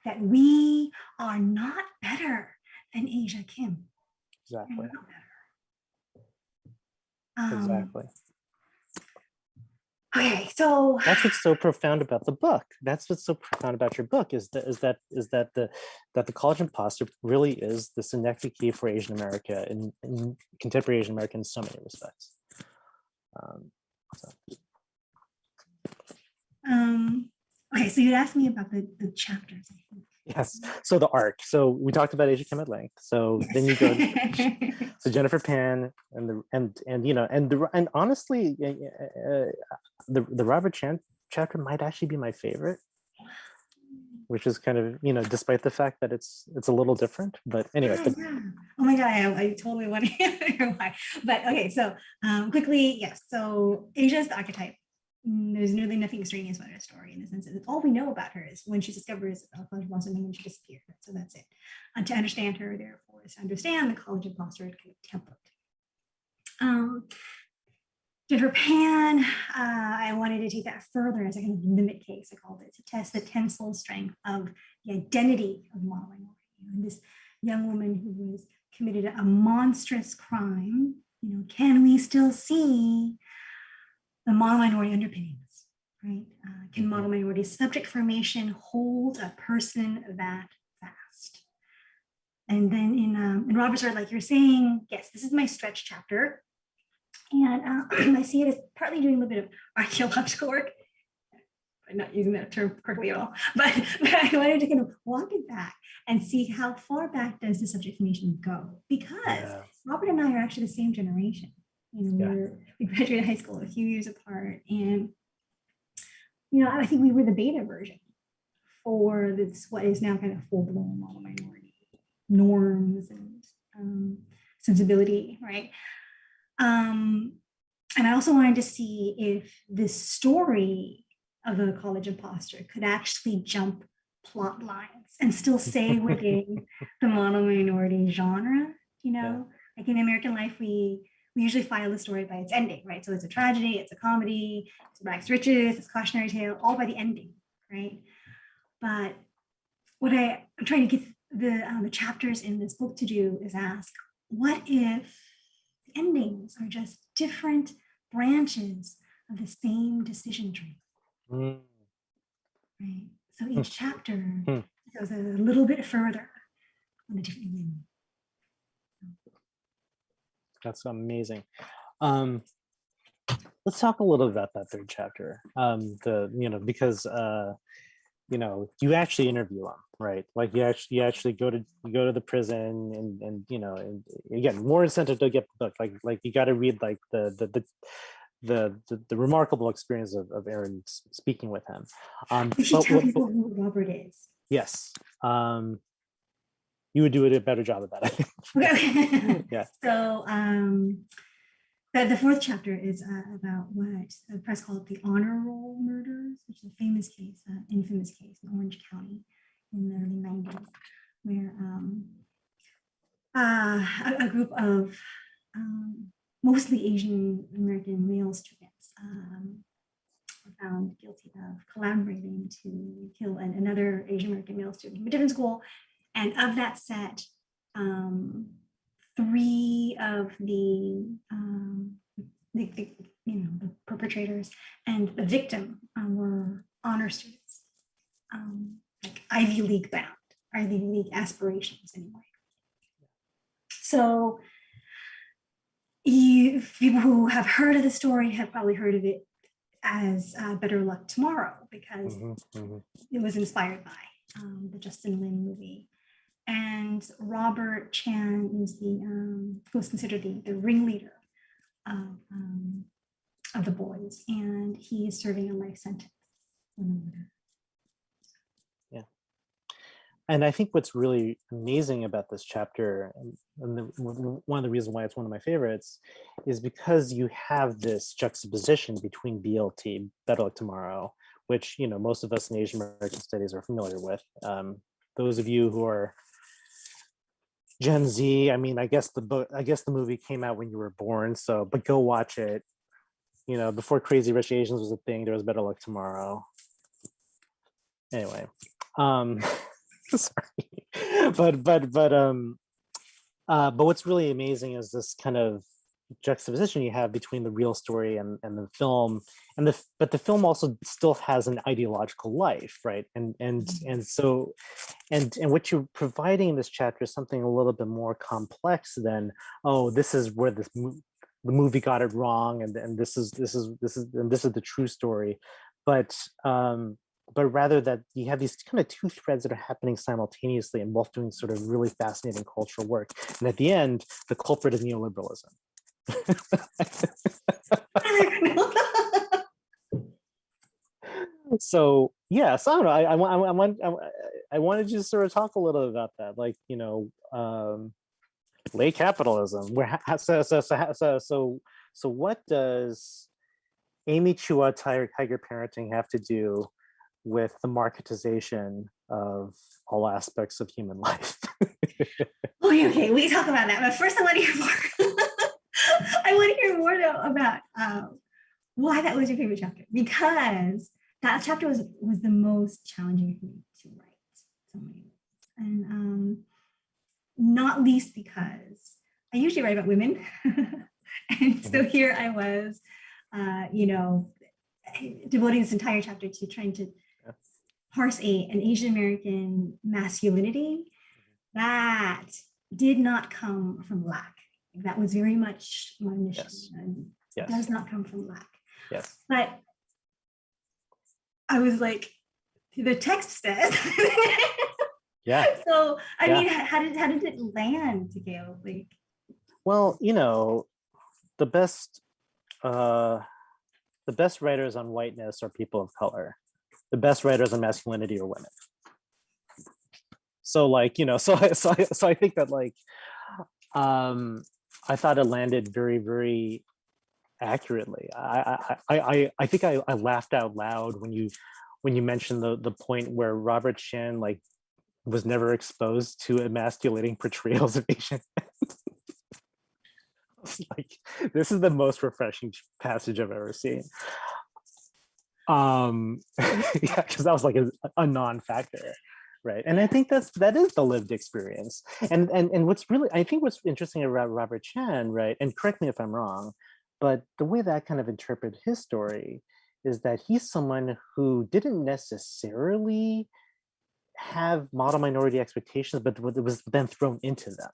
that we are not better than Azia Kim. Exactly. Exactly. Okay, so that's what's so profound about the book. That's what's so profound about your book is that the college imposter really is the synecdoche key for Asian America in contemporary Asian America in so many respects. Okay, so you'd asked me about the chapters, I think. Yes. So the arc. So we talked about Azia Kim at length. So yes. Then you go. So Jennifer Pan and honestly, the Robert Chan chapter might actually be my favorite, which is kind of despite the fact that it's a little different. But anyway. Yeah. Oh my God, I totally want to hear why. But okay, so quickly, yes. So Asia is the archetype. There's nearly nothing extraneous about her story in the sense that all we know about her is when she discovers a college imposter and when she disappeared. So that's it. To understand her, therefore, is to understand the college imposter kind of template. Jennifer Pan, I wanted to take that further as a kind of limit case, I called it, to test the tensile strength of the identity of model minority. And this young woman who was committed a monstrous crime, can we still see the model minority underpinnings, right? Can model minority subject formation hold a person that fast? And then in Robert's word, like you're saying, yes, this is my stretch chapter. And I see it as partly doing a little bit of archaeological work. I'm not using that term correctly at all, but I wanted to kind of walk it back and see how far back does the subject formation go? Because Robert and I are actually the same generation. We graduated high school a few years apart, and I think we were the beta version for this what is now kind of full-blown model minority norms and sensibility, right? And I also wanted to see if this story of the college imposter could actually jump plot lines and still stay within the model minority genre. Like in American life, we usually file the story by its ending, right? So it's a tragedy, it's a comedy, it's rags to riches, it's a cautionary tale, all by the ending. right? But what I'm trying to get the chapters in this book to do is ask, what if the endings are just different branches of the same decision tree, Mm. right? So each chapter Hmm. goes a little bit further on the different ending. That's amazing. Let's talk a little about that third chapter. Because you actually interview them, right? Like you actually go to the prison, and again, more incentive to get the book. Like you got to read like the remarkable experience of Erin speaking with him. Did she tell people who Robert is? Yes. You would do a better job of that, I think. Okay. Yeah. So the fourth chapter is about what the press called the honor roll murders, which is a famous case, infamous case in Orange County in the early 90s, where a group of mostly Asian American male students were found guilty of collaborating to kill another Asian American male student from a different school. And of that set, 3 of the perpetrators and the victim were honor students, like Ivy League bound, Ivy League aspirations anyway. So people who have heard of the story have probably heard of it as Better Luck Tomorrow, because it was inspired by the Justin Lin movie. And Robert Chan is was considered the ringleader of the boys, and he is serving a life sentence. Yeah. And I think what's really amazing about this chapter, and one of the reasons why it's one of my favorites, is because you have this juxtaposition between BLT, Better Luck Tomorrow, which most of us in Asian American studies are familiar with. Those of you who are Gen Z, I mean, I guess the movie came out when you were born, but go watch it. Before Crazy Rich Asians was a thing, there was Better Luck Tomorrow. Anyway, sorry, but what's really amazing is this kind of juxtaposition you have between the real story and the film, but the film also still has an ideological life, right? And what you're providing in this chapter is something a little bit more complex than, oh, this is where the movie got it wrong, and this is the true story, but rather that you have these kind of two threads that are happening simultaneously and both doing sort of really fascinating cultural work. And at the end, the culprit is neoliberalism. So yes, I don't know. I wanted you to sort of talk a little about that, like late capitalism. So what does Amy Chua tiger parenting have to do with the marketization of all aspects of human life? Okay, we talk about that, but first I want to hear more. I want to hear more though about why that was your favorite chapter, because that chapter was the most challenging for me to write. And not least because I usually write about women, and so here I was, devoting this entire chapter to trying to parse an Asian American masculinity that did not come from lack. That was very much my mission. Yes. And yes. It does not come from lack. Yes. But I was like, the text says. Yeah. So I mean, how did it land, Takeo? Like, well, the best writers on whiteness are people of color. The best writers on masculinity are women. So like, so I think that like, I thought it landed very, very accurately. I think I laughed out loud when you mentioned the point where Robert Shin like was never exposed to emasculating portrayals of Asian men. Like, this is the most refreshing passage I've ever seen. Yeah, because that was like a non-factor, right? And I think that is the lived experience. And what's really, I think what's interesting about Robert Chan, right? And correct me if I'm wrong, but the way that I kind of interpret his story is that he's someone who didn't necessarily have model minority expectations, but it was then thrown into them.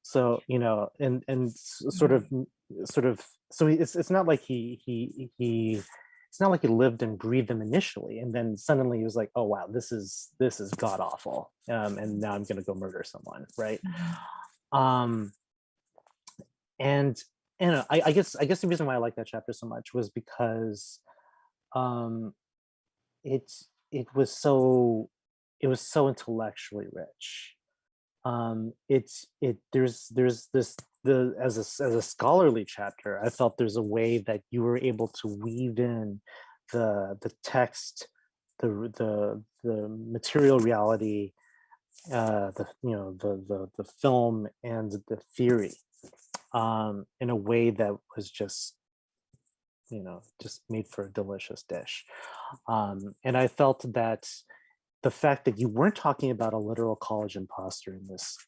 So, you know, and sort of, so it's not like he it's not like he lived and breathed them initially, and then suddenly he was like, oh wow, this is god awful, and now I'm gonna go murder someone, right? Um, and I guess the reason why I like that chapter so much was because um, it it was so intellectually rich. There's this, the as a scholarly chapter, I felt there's a way that you were able to weave in the text, the material reality, the the film and the theory, in a way that was just, you know, just made for a delicious dish. And I felt that the fact that you weren't talking about a literal college imposter in this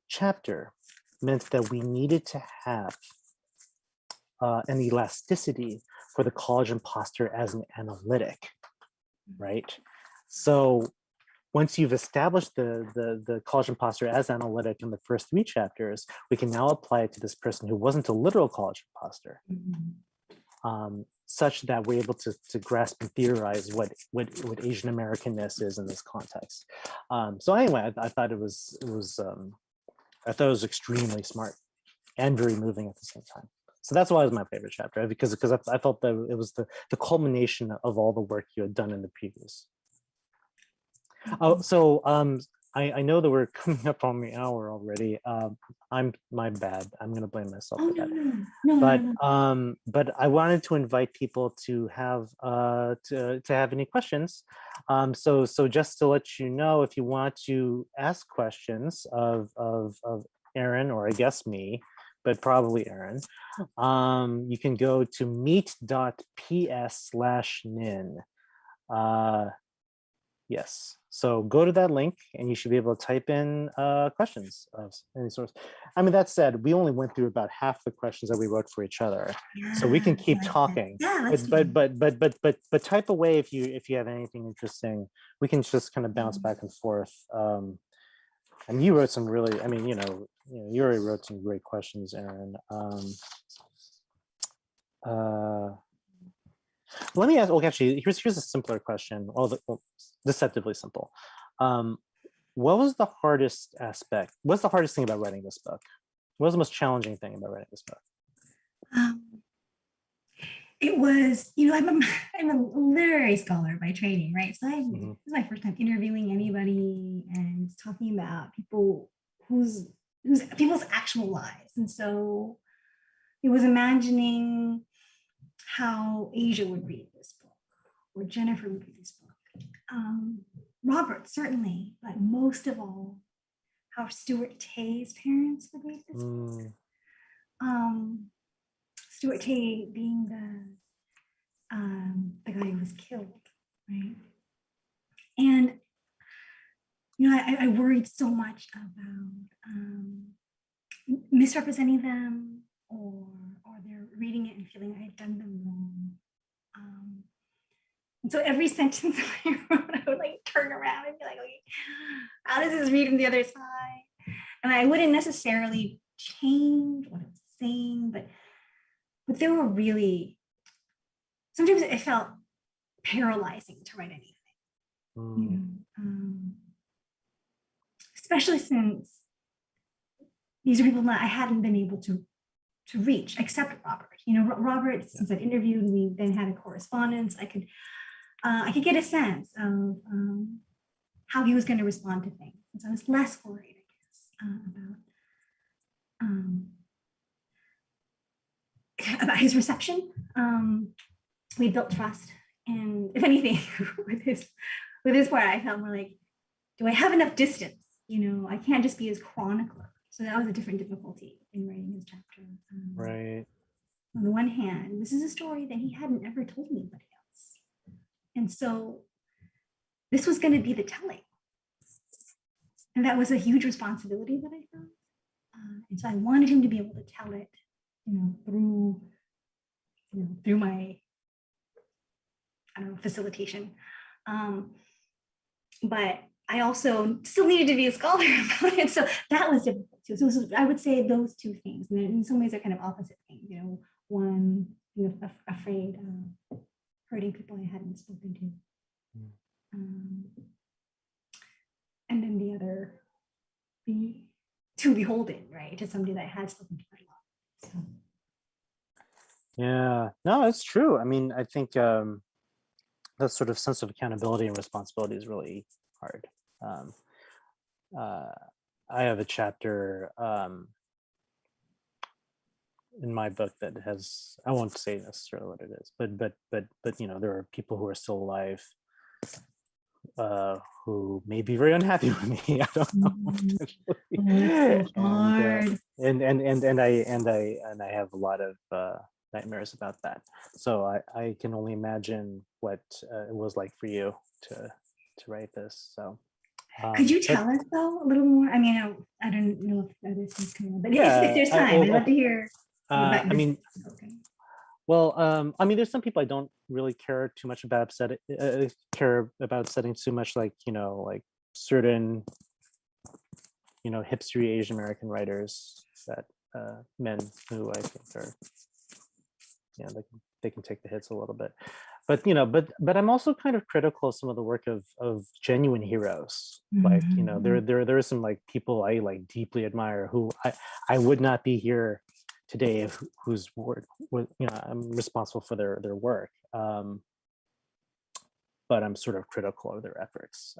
chapter meant that we needed to have an elasticity for the college imposter as an analytic, right? So once you've established the college imposter as analytic in the first 3 chapters, we can now apply it to this person who wasn't a literal college imposter. Such that we're able to grasp and theorize what Asian Americanness is in this context. So anyway, I thought it was I thought it was extremely smart and very moving at the same time. So that's why it was my favorite chapter, because I felt that it was the culmination of all the work you had done in the previous. Oh, so I know that we're coming up on the hour already. I'm my bad. I'm gonna blame myself for that. But I wanted to invite people to have any questions. So just to let you know, if you want to ask questions of Erin, or I guess me, but probably Erin, you can go to meet.ps/nin. Yes. So go to that link and you should be able to type in questions of any sort. I mean, that said, we only went through about half the questions that we wrote for each other. So we can keep talking. But type away if you have anything interesting. We can just kind of bounce back and forth. And you wrote some really, I mean, you already wrote some great questions, Erin. Let me ask, well, actually, here's a simpler question. Well, deceptively simple. What was the hardest aspect? What's the hardest thing about writing this book? What was the most challenging thing about writing this book? It was, I'm a literary scholar by training, right? So this is my first time interviewing anybody and talking about people's actual lives. And so it was imagining how Asia would read this book, or Jennifer would read this book. Robert, certainly, but most of all, how Stuart Tay's parents would read this book. Stuart Tay being the guy who was killed, right? And I worried so much about misrepresenting them, or they're reading it and feeling I had done them wrong. And so every sentence I wrote, I would like turn around and be like, okay, how does this read from the other side? And I wouldn't necessarily change what I was saying, but there were really, sometimes it felt paralyzing to write anything. Especially since these are people that I hadn't been able to reach, except Robert. Robert, since I'd interviewed, we then had a correspondence. I could get a sense of how he was going to respond to things. And so I was less worried, I guess, about his reception. We built trust, and if anything, with this part, I felt more like, do I have enough distance? I can't just be his chronicler. So that was a different difficulty in writing his chapter. Right. on the one hand, this is a story that he hadn't ever told anybody else. And so this was going to be the telling. And that was a huge responsibility that I felt. And so I wanted him to be able to tell it, through my, facilitation. But I also still needed to be a scholar about it. So that was difficult too. So I would say those two things. And in some ways they're kind of opposite things. One, afraid of hurting people I hadn't spoken to. And then the other, to behold it, right, to somebody that had spoken to quite a lot. So. Yeah, no, it's true. I mean, I think that sort of sense of accountability and responsibility is really hard. I have a chapter in my book that has, I won't say necessarily what it is, but there are people who are still alive who may be very unhappy with me. I don't know. That's so hard. And I have a lot of nightmares about that. So I can only imagine what it was like for you to write this. So could you tell us though a little more? I mean, I don't know if other things come in, but if there's time, I'd love to hear. I mean, well, I mean, there's some people I don't really care too much about setting too much, like like certain hipstery Asian American writers, that men who I think are they can take the hits a little bit, but but I'm also kind of critical of some of the work of genuine heroes. Like there are some like people I like deeply admire who I would not be here today whose work I'm responsible for their work, but I'm sort of critical of their efforts.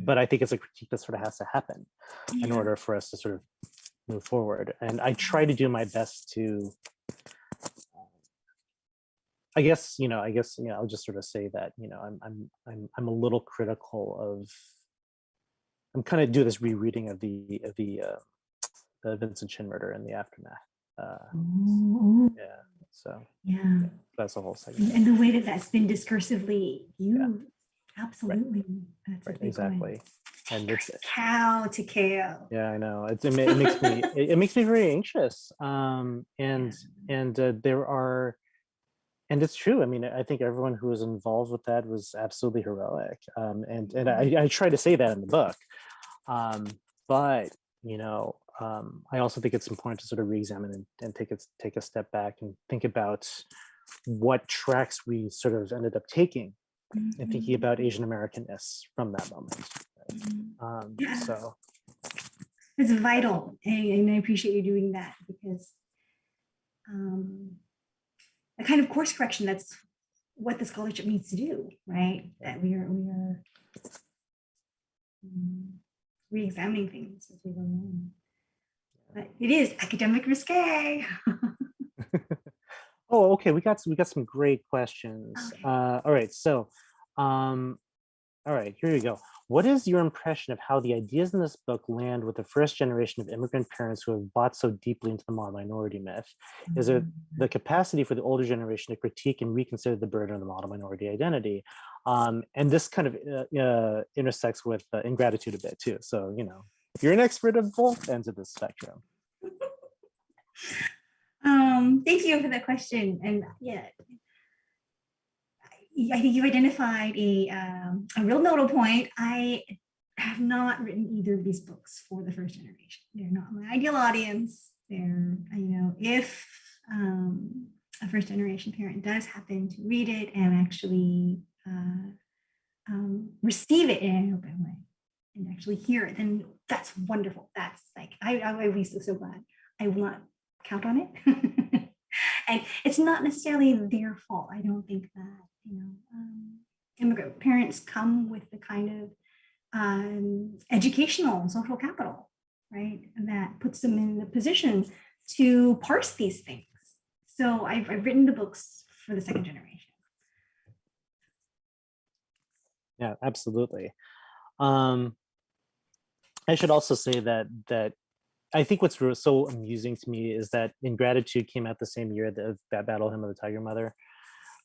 But I think it's a critique that sort of has to happen in order for us to sort of move forward. And I try to do my best to, I guess I'll just sort of say that I'm a little critical of. I'm kind of do this rereading of the Vincent Chin murder and the aftermath. So that's a whole segment. And the way that that's been discursively used, absolutely. Right. That's exactly. And it's Takeo. Yeah, I know. It makes me it makes me very anxious. There are. And it's true. I mean, I think everyone who was involved with that was absolutely heroic. And I try to say that in the book. But I also think it's important to sort of re-examine and take a step back and think about what tracks we sort of ended up taking and thinking about Asian Americanness from that moment. Right? So it's vital, and I appreciate you doing that, because a kind of course correction, that's what the scholarship needs to do, right? That we are re-examining things as we go along. But it is academic risque. Oh, okay. We got some great questions. Okay. All right. So, all right, here you go. What is your impression of how the ideas in this book land with the first generation of immigrant parents who have bought so deeply into the model minority myth? Is it the capacity for the older generation to critique and reconsider the burden of the model minority identity? And this kind of intersects with ingratitude a bit too. So, you're an expert of both ends of the spectrum. Thank you for that question. And I think you identified a real notable point. I have not written either of these books for the first generation. They're not my ideal audience. They're, if a first generation parent does happen to read it and actually receive it in an open way and actually hear it, then that's wonderful. That's like, I'll be so glad. I will not count on it. And it's not necessarily their fault. I don't think that, immigrant parents come with the kind of educational and social capital, right? And that puts them in the position to parse these things. So I've written the books for the second generation. Yeah, absolutely. I should also say that I think what's so amusing to me is that Ingratitude came out the same year that Battle Hymn of the Tiger Mother.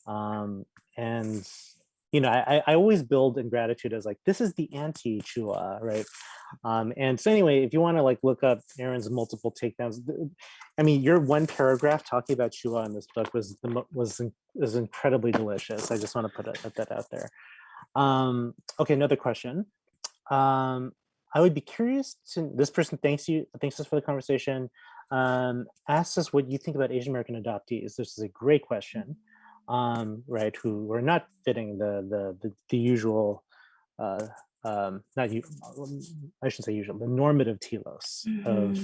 And you know, I always build Ingratitude as like, this is the anti-Chua, right? And so anyway, if you want to like look up Erin's multiple takedowns, I mean, your one paragraph talking about Chua in this book was incredibly delicious. I just want to put that out there. Okay, another question. I would be curious to, this person thanks us for the conversation, asks us what you think about Asian American adoptees. This is a great question, right? Who are not fitting the usual, not you, I should say usual, the normative telos of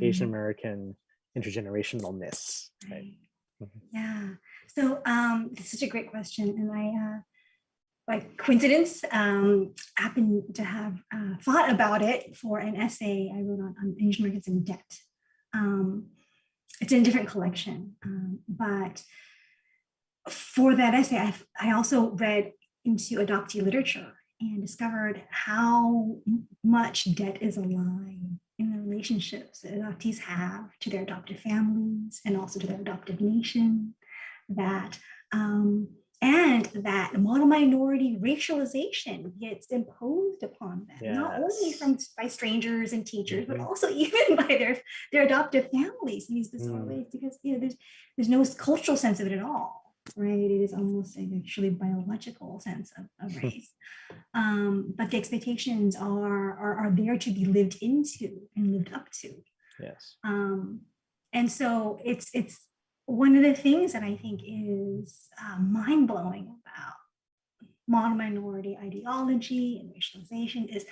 Asian American intergenerationalness, right? Yeah. So this is such a great question, and I. By coincidence, happened to have thought about it for an essay I wrote on Asian Americans in debt. It's in a different collection, but for that essay, I also read into adoptee literature and discovered how much debt is alive in the relationships that adoptees have to their adopted families and also to their adopted nation. And that model minority racialization gets imposed upon them, yes, not only by strangers and teachers, but also even by their adoptive families in these bizarre ways, because there's no cultural sense of it at all, right? It is almost an actually biological sense of race. But the expectations are there to be lived into and lived up to. Yes. And so it's one of the things that I think is mind-blowing about model minority ideology and racialization is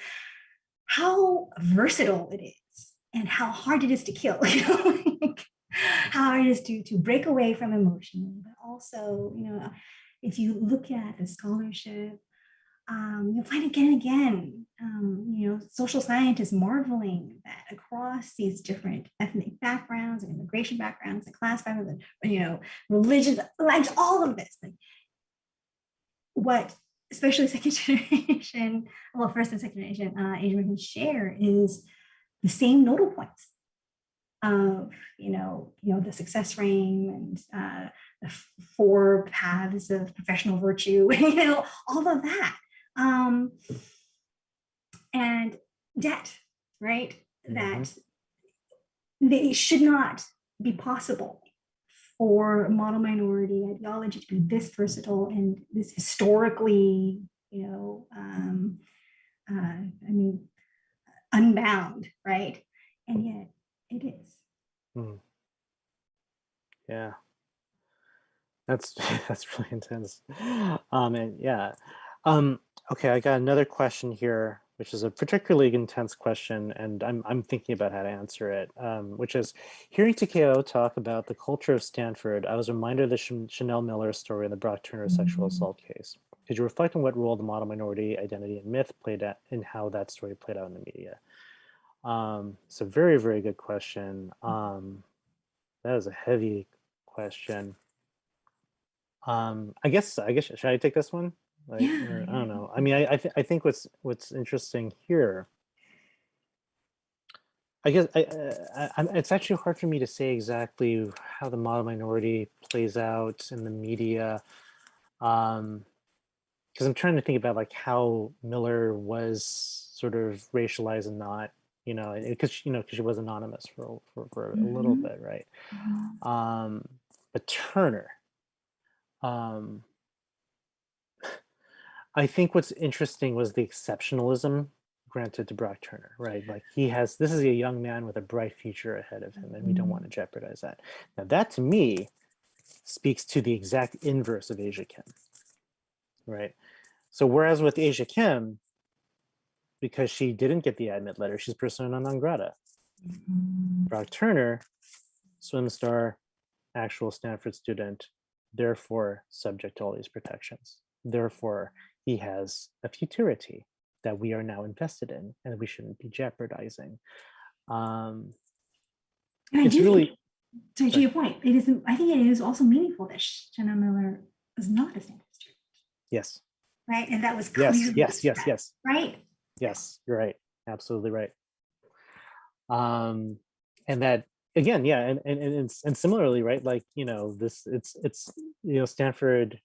how versatile it is and how hard it is to kill, how hard it is to break away from emotion. But also, if you look at the scholarship, you'll find again and again, social scientists marveling that across these different ethnic backgrounds and immigration backgrounds and class backgrounds and, religions, language, all of this. Like, what especially second generation, well, first and second generation Asian Americans share is the same nodal points of, the success frame and the 4 paths of professional virtue, all of that. And debt, right? That they should not be possible for model minority ideology to be this versatile and this historically, unbound, right? And yet it is. Yeah. That's really intense. And yeah. Okay, I got another question here, which is a particularly intense question, and I'm thinking about how to answer it, which is, hearing Takeo talk about the culture of Stanford, I was reminded of the Chanel Miller story in the Brock Turner sexual assault case. Could you reflect on what role the model minority identity and myth played out in how that story played out in the media? It's a very, very good question. That is a heavy question. I guess should I take this one? Like, Yeah. I don't know. I mean, I think what's interesting here, I guess it's actually hard for me to say exactly how the model minority plays out in the media, because I'm trying to think about like how Miller was sort of racialized and not, because she was anonymous for a little bit, right? But Turner. I think what's interesting was the exceptionalism granted to Brock Turner, right? Like this is a young man with a bright future ahead of him, and we don't want to jeopardize that. Now that to me speaks to the exact inverse of Azia Kim, right? So whereas with Azia Kim, because she didn't get the admit letter, she's persona non grata. Brock Turner, swim star, actual Stanford student, therefore subject to all these protections. Therefore, he has a futurity that we are now invested in and we shouldn't be jeopardizing. It's really, to your point, it is. I think it is also meaningful that Chanel Miller was not a Stanford student. Yes. Right, and that was clearly yes. right. Yes, you're right. Absolutely right. and that again, yeah, and similarly, right? Like, it's Stanford.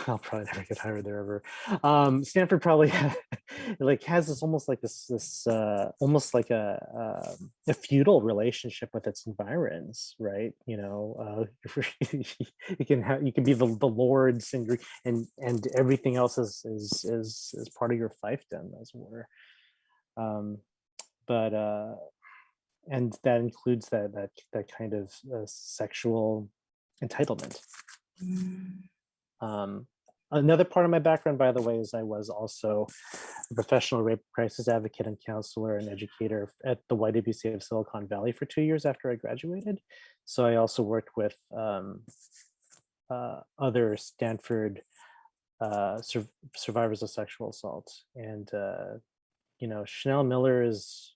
I'll probably never get hired there ever. Stanford probably like has this almost like this almost like a feudal relationship with its environs, right? You can be the lords and everything else is part of your fiefdom, as it were. But and that includes that kind of sexual entitlement. Another part of my background, by the way, is I was also a professional rape crisis advocate and counselor and educator at the YWCA of Silicon Valley for 2 years after I graduated. So I also worked with other Stanford survivors of sexual assault. And, Chanel Miller is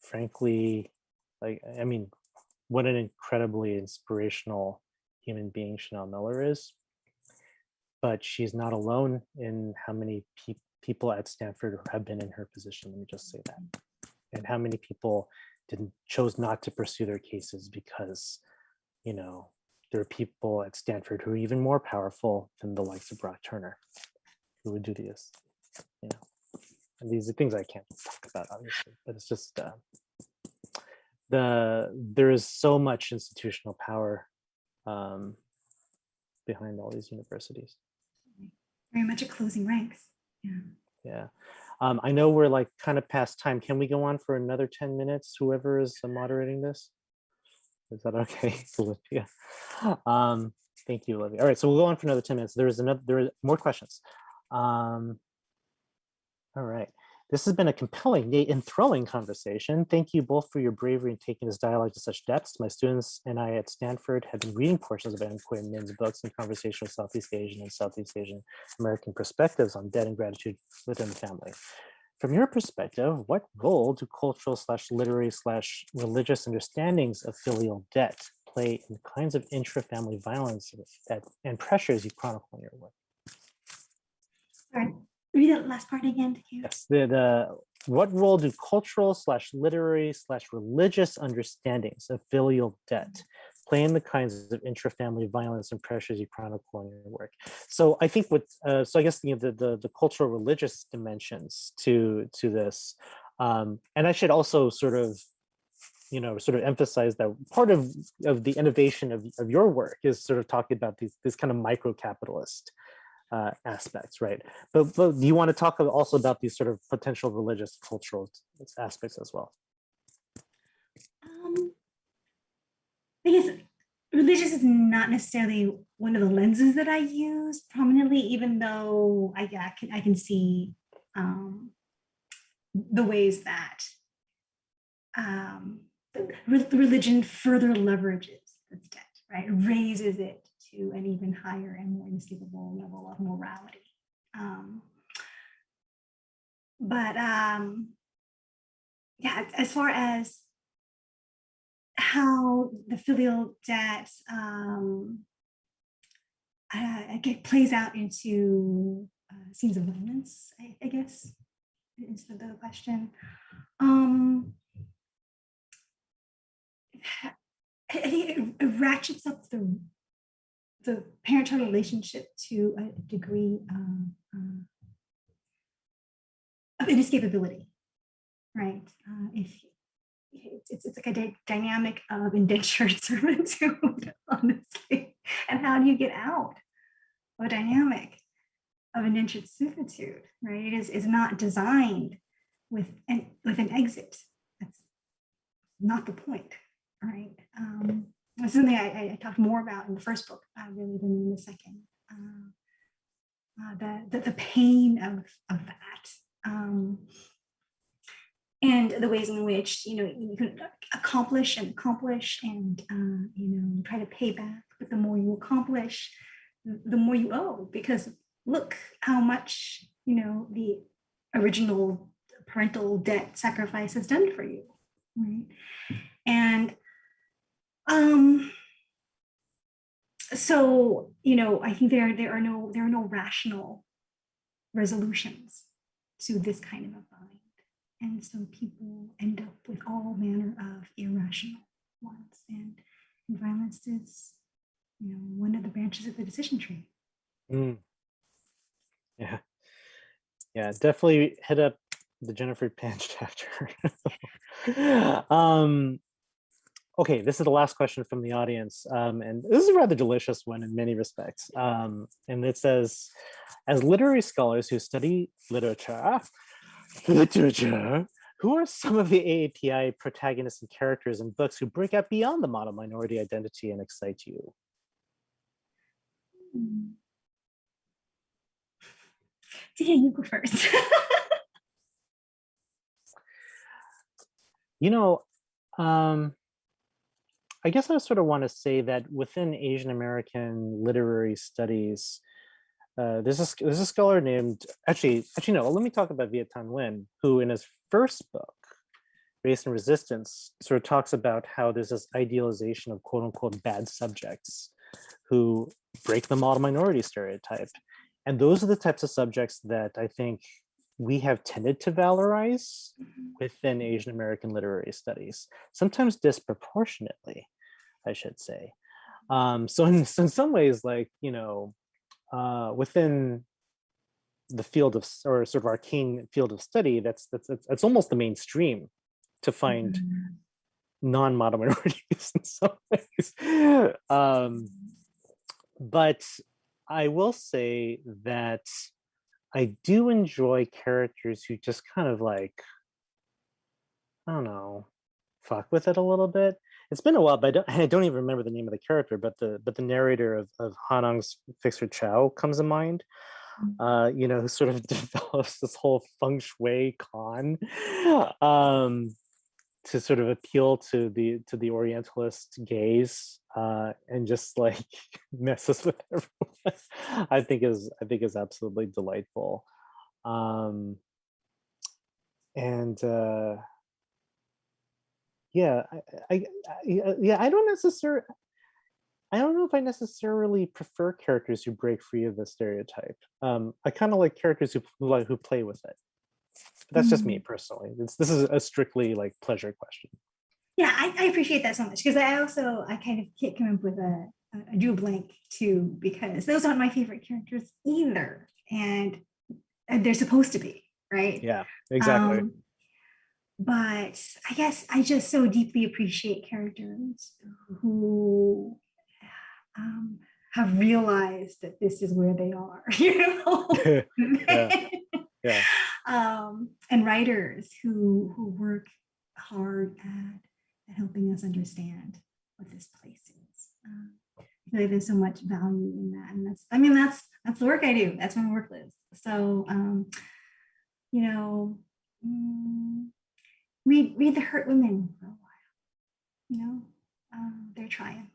frankly, what an incredibly inspirational human being Chanel Miller is. But she's not alone in how many people at Stanford have been in her position. Let me just say that. And how many people chose not to pursue their cases because, there are people at Stanford who are even more powerful than the likes of Brock Turner, who would do this, And these are things I can't talk about, obviously, but it's just there is so much institutional power behind all these universities. Very much at closing ranks. Yeah. I know we're like kind of past time. Can we go on for another 10 minutes? Whoever is moderating this? Is that okay, Olivia? Thank you, Olivia. All right, so we'll go on for another 10 minutes. There are more questions. All right. This has been a compelling, enthralling conversation. Thank you both for your bravery in taking this dialogue to such depths. My students and I at Stanford have been reading portions of Khuê Ninh's books in conversation with Southeast Asian and Southeast Asian American perspectives on debt and gratitude within the family. From your perspective, what role do cultural/literary/religious understandings of filial debt play in the kinds of intra-family violence and pressures you chronicle in your work? All right. Read that last part again. Yes, what role do cultural/literary/religious understandings of filial debt play in the kinds of intra-family violence and pressures you chronicle in your work? So I think so I guess the cultural religious dimensions to this, and I should also sort of emphasize that part of the innovation of your work is sort of talking about these kind of micro-capitalist aspects, right? But do you want to talk also about these sort of potential religious cultural aspects as well? I guess religious is not necessarily one of the lenses that I use prominently, even though I can see the ways that religion further leverages its debt, right? Raises it to an even higher and more inescapable level of morality. Yeah, as far as how the filial debt plays out into scenes of violence, I guess, is the question. I think it ratchets up the parent-child relationship to a degree of inescapability, right? If it's like a dynamic of indentured servitude, honestly. And how do you get out of a dynamic of indentured servitude, right? It is not designed with an exit. That's not the point, right? It's something I talked more about in the first book, really, than in the second. The pain of that. And the ways in which you can accomplish and try to pay back, but the more you accomplish, the more you owe, because look how much the original parental debt sacrifice has done for you, right? And so I think there are no rational resolutions to this kind of a bind. And so people end up with all manner of irrational wants. And violence is, one of the branches of the decision tree. Yeah, yeah, definitely hit up the Jennifer Pan chapter. Okay, this is the last question from the audience, and this is a rather delicious one in many respects. And it says, as literary scholars who study literature, who are some of the AAPI protagonists and characters in books who break out beyond the model minority identity and excite you? Yeah, you go first. I guess I sort of want to say that within Asian American literary studies, there's a scholar named, actually no, let me talk about Viet Thanh Nguyen, who in his first book, Race and Resistance, sort of talks about how there's this idealization of quote unquote bad subjects who break the model minority stereotype. And those are the types of subjects that I think we have tended to valorize within Asian American literary studies, sometimes disproportionately, I should say. So in some ways, like, within the field of, or sort of arcane field of study, that's almost the mainstream to find non-model minorities in some ways. But I will say that I do enjoy characters who just kind of like, I don't know, fuck with it a little bit. It's been a while, but I don't even remember the name of the character, but the narrator of Hanang's Fixer Chow comes to mind. Who sort of develops this whole feng shui con to sort of appeal to the Orientalist gaze and just like messes with everyone. I think is absolutely delightful. Yeah, I don't know if I necessarily prefer characters who break free of the stereotype. I kind of like characters who play with it. But that's just me personally. This is a strictly like pleasure question. Yeah, I appreciate that so much, because I kind of can't come up with a drew blank too, because those aren't my favorite characters either, and they're supposed to be, right? Yeah, exactly. But I guess I just so deeply appreciate characters who have realized that this is where they are, Yeah. And writers who work hard at helping us understand what this place is. I feel like there's so much value in that, and that's the work I do. That's where my work lives. So, read The Hurt Women for a while. They're trying.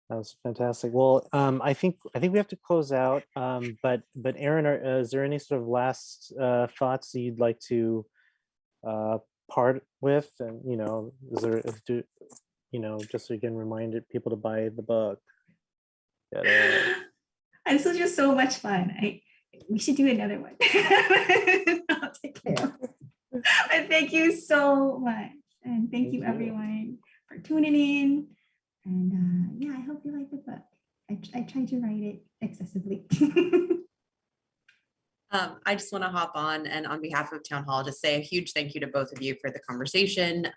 That was fantastic. Well, I think we have to close out. But Erin, is there any sort of last thoughts that you'd like to part with? And is there just so you can remind people to buy the book. This was just so much fun. We should do another one. I'll take care. But thank you so much, and thank you everyone for tuning in. And I hope you like the book. I tried to write it accessibly. I just want to hop on and on behalf of Town Hall, just say a huge thank you to both of you for the conversation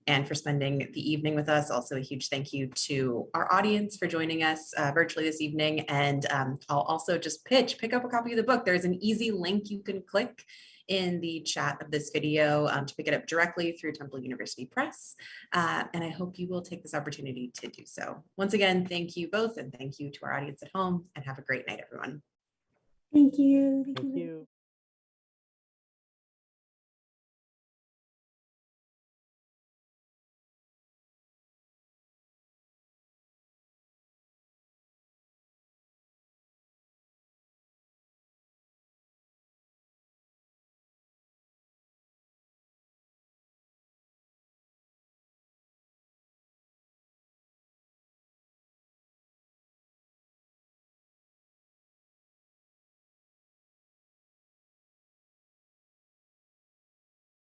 and for spending the evening with us. Also a huge thank you to our audience for joining us virtually this evening. And I'll also just pick up a copy of the book. There's an easy link you can click in the chat of this video to pick it up directly through Temple University Press. And I hope you will take this opportunity to do so. Once again, thank you both, and thank you to our audience at home, and have a great night, everyone. Thank you. Thank you.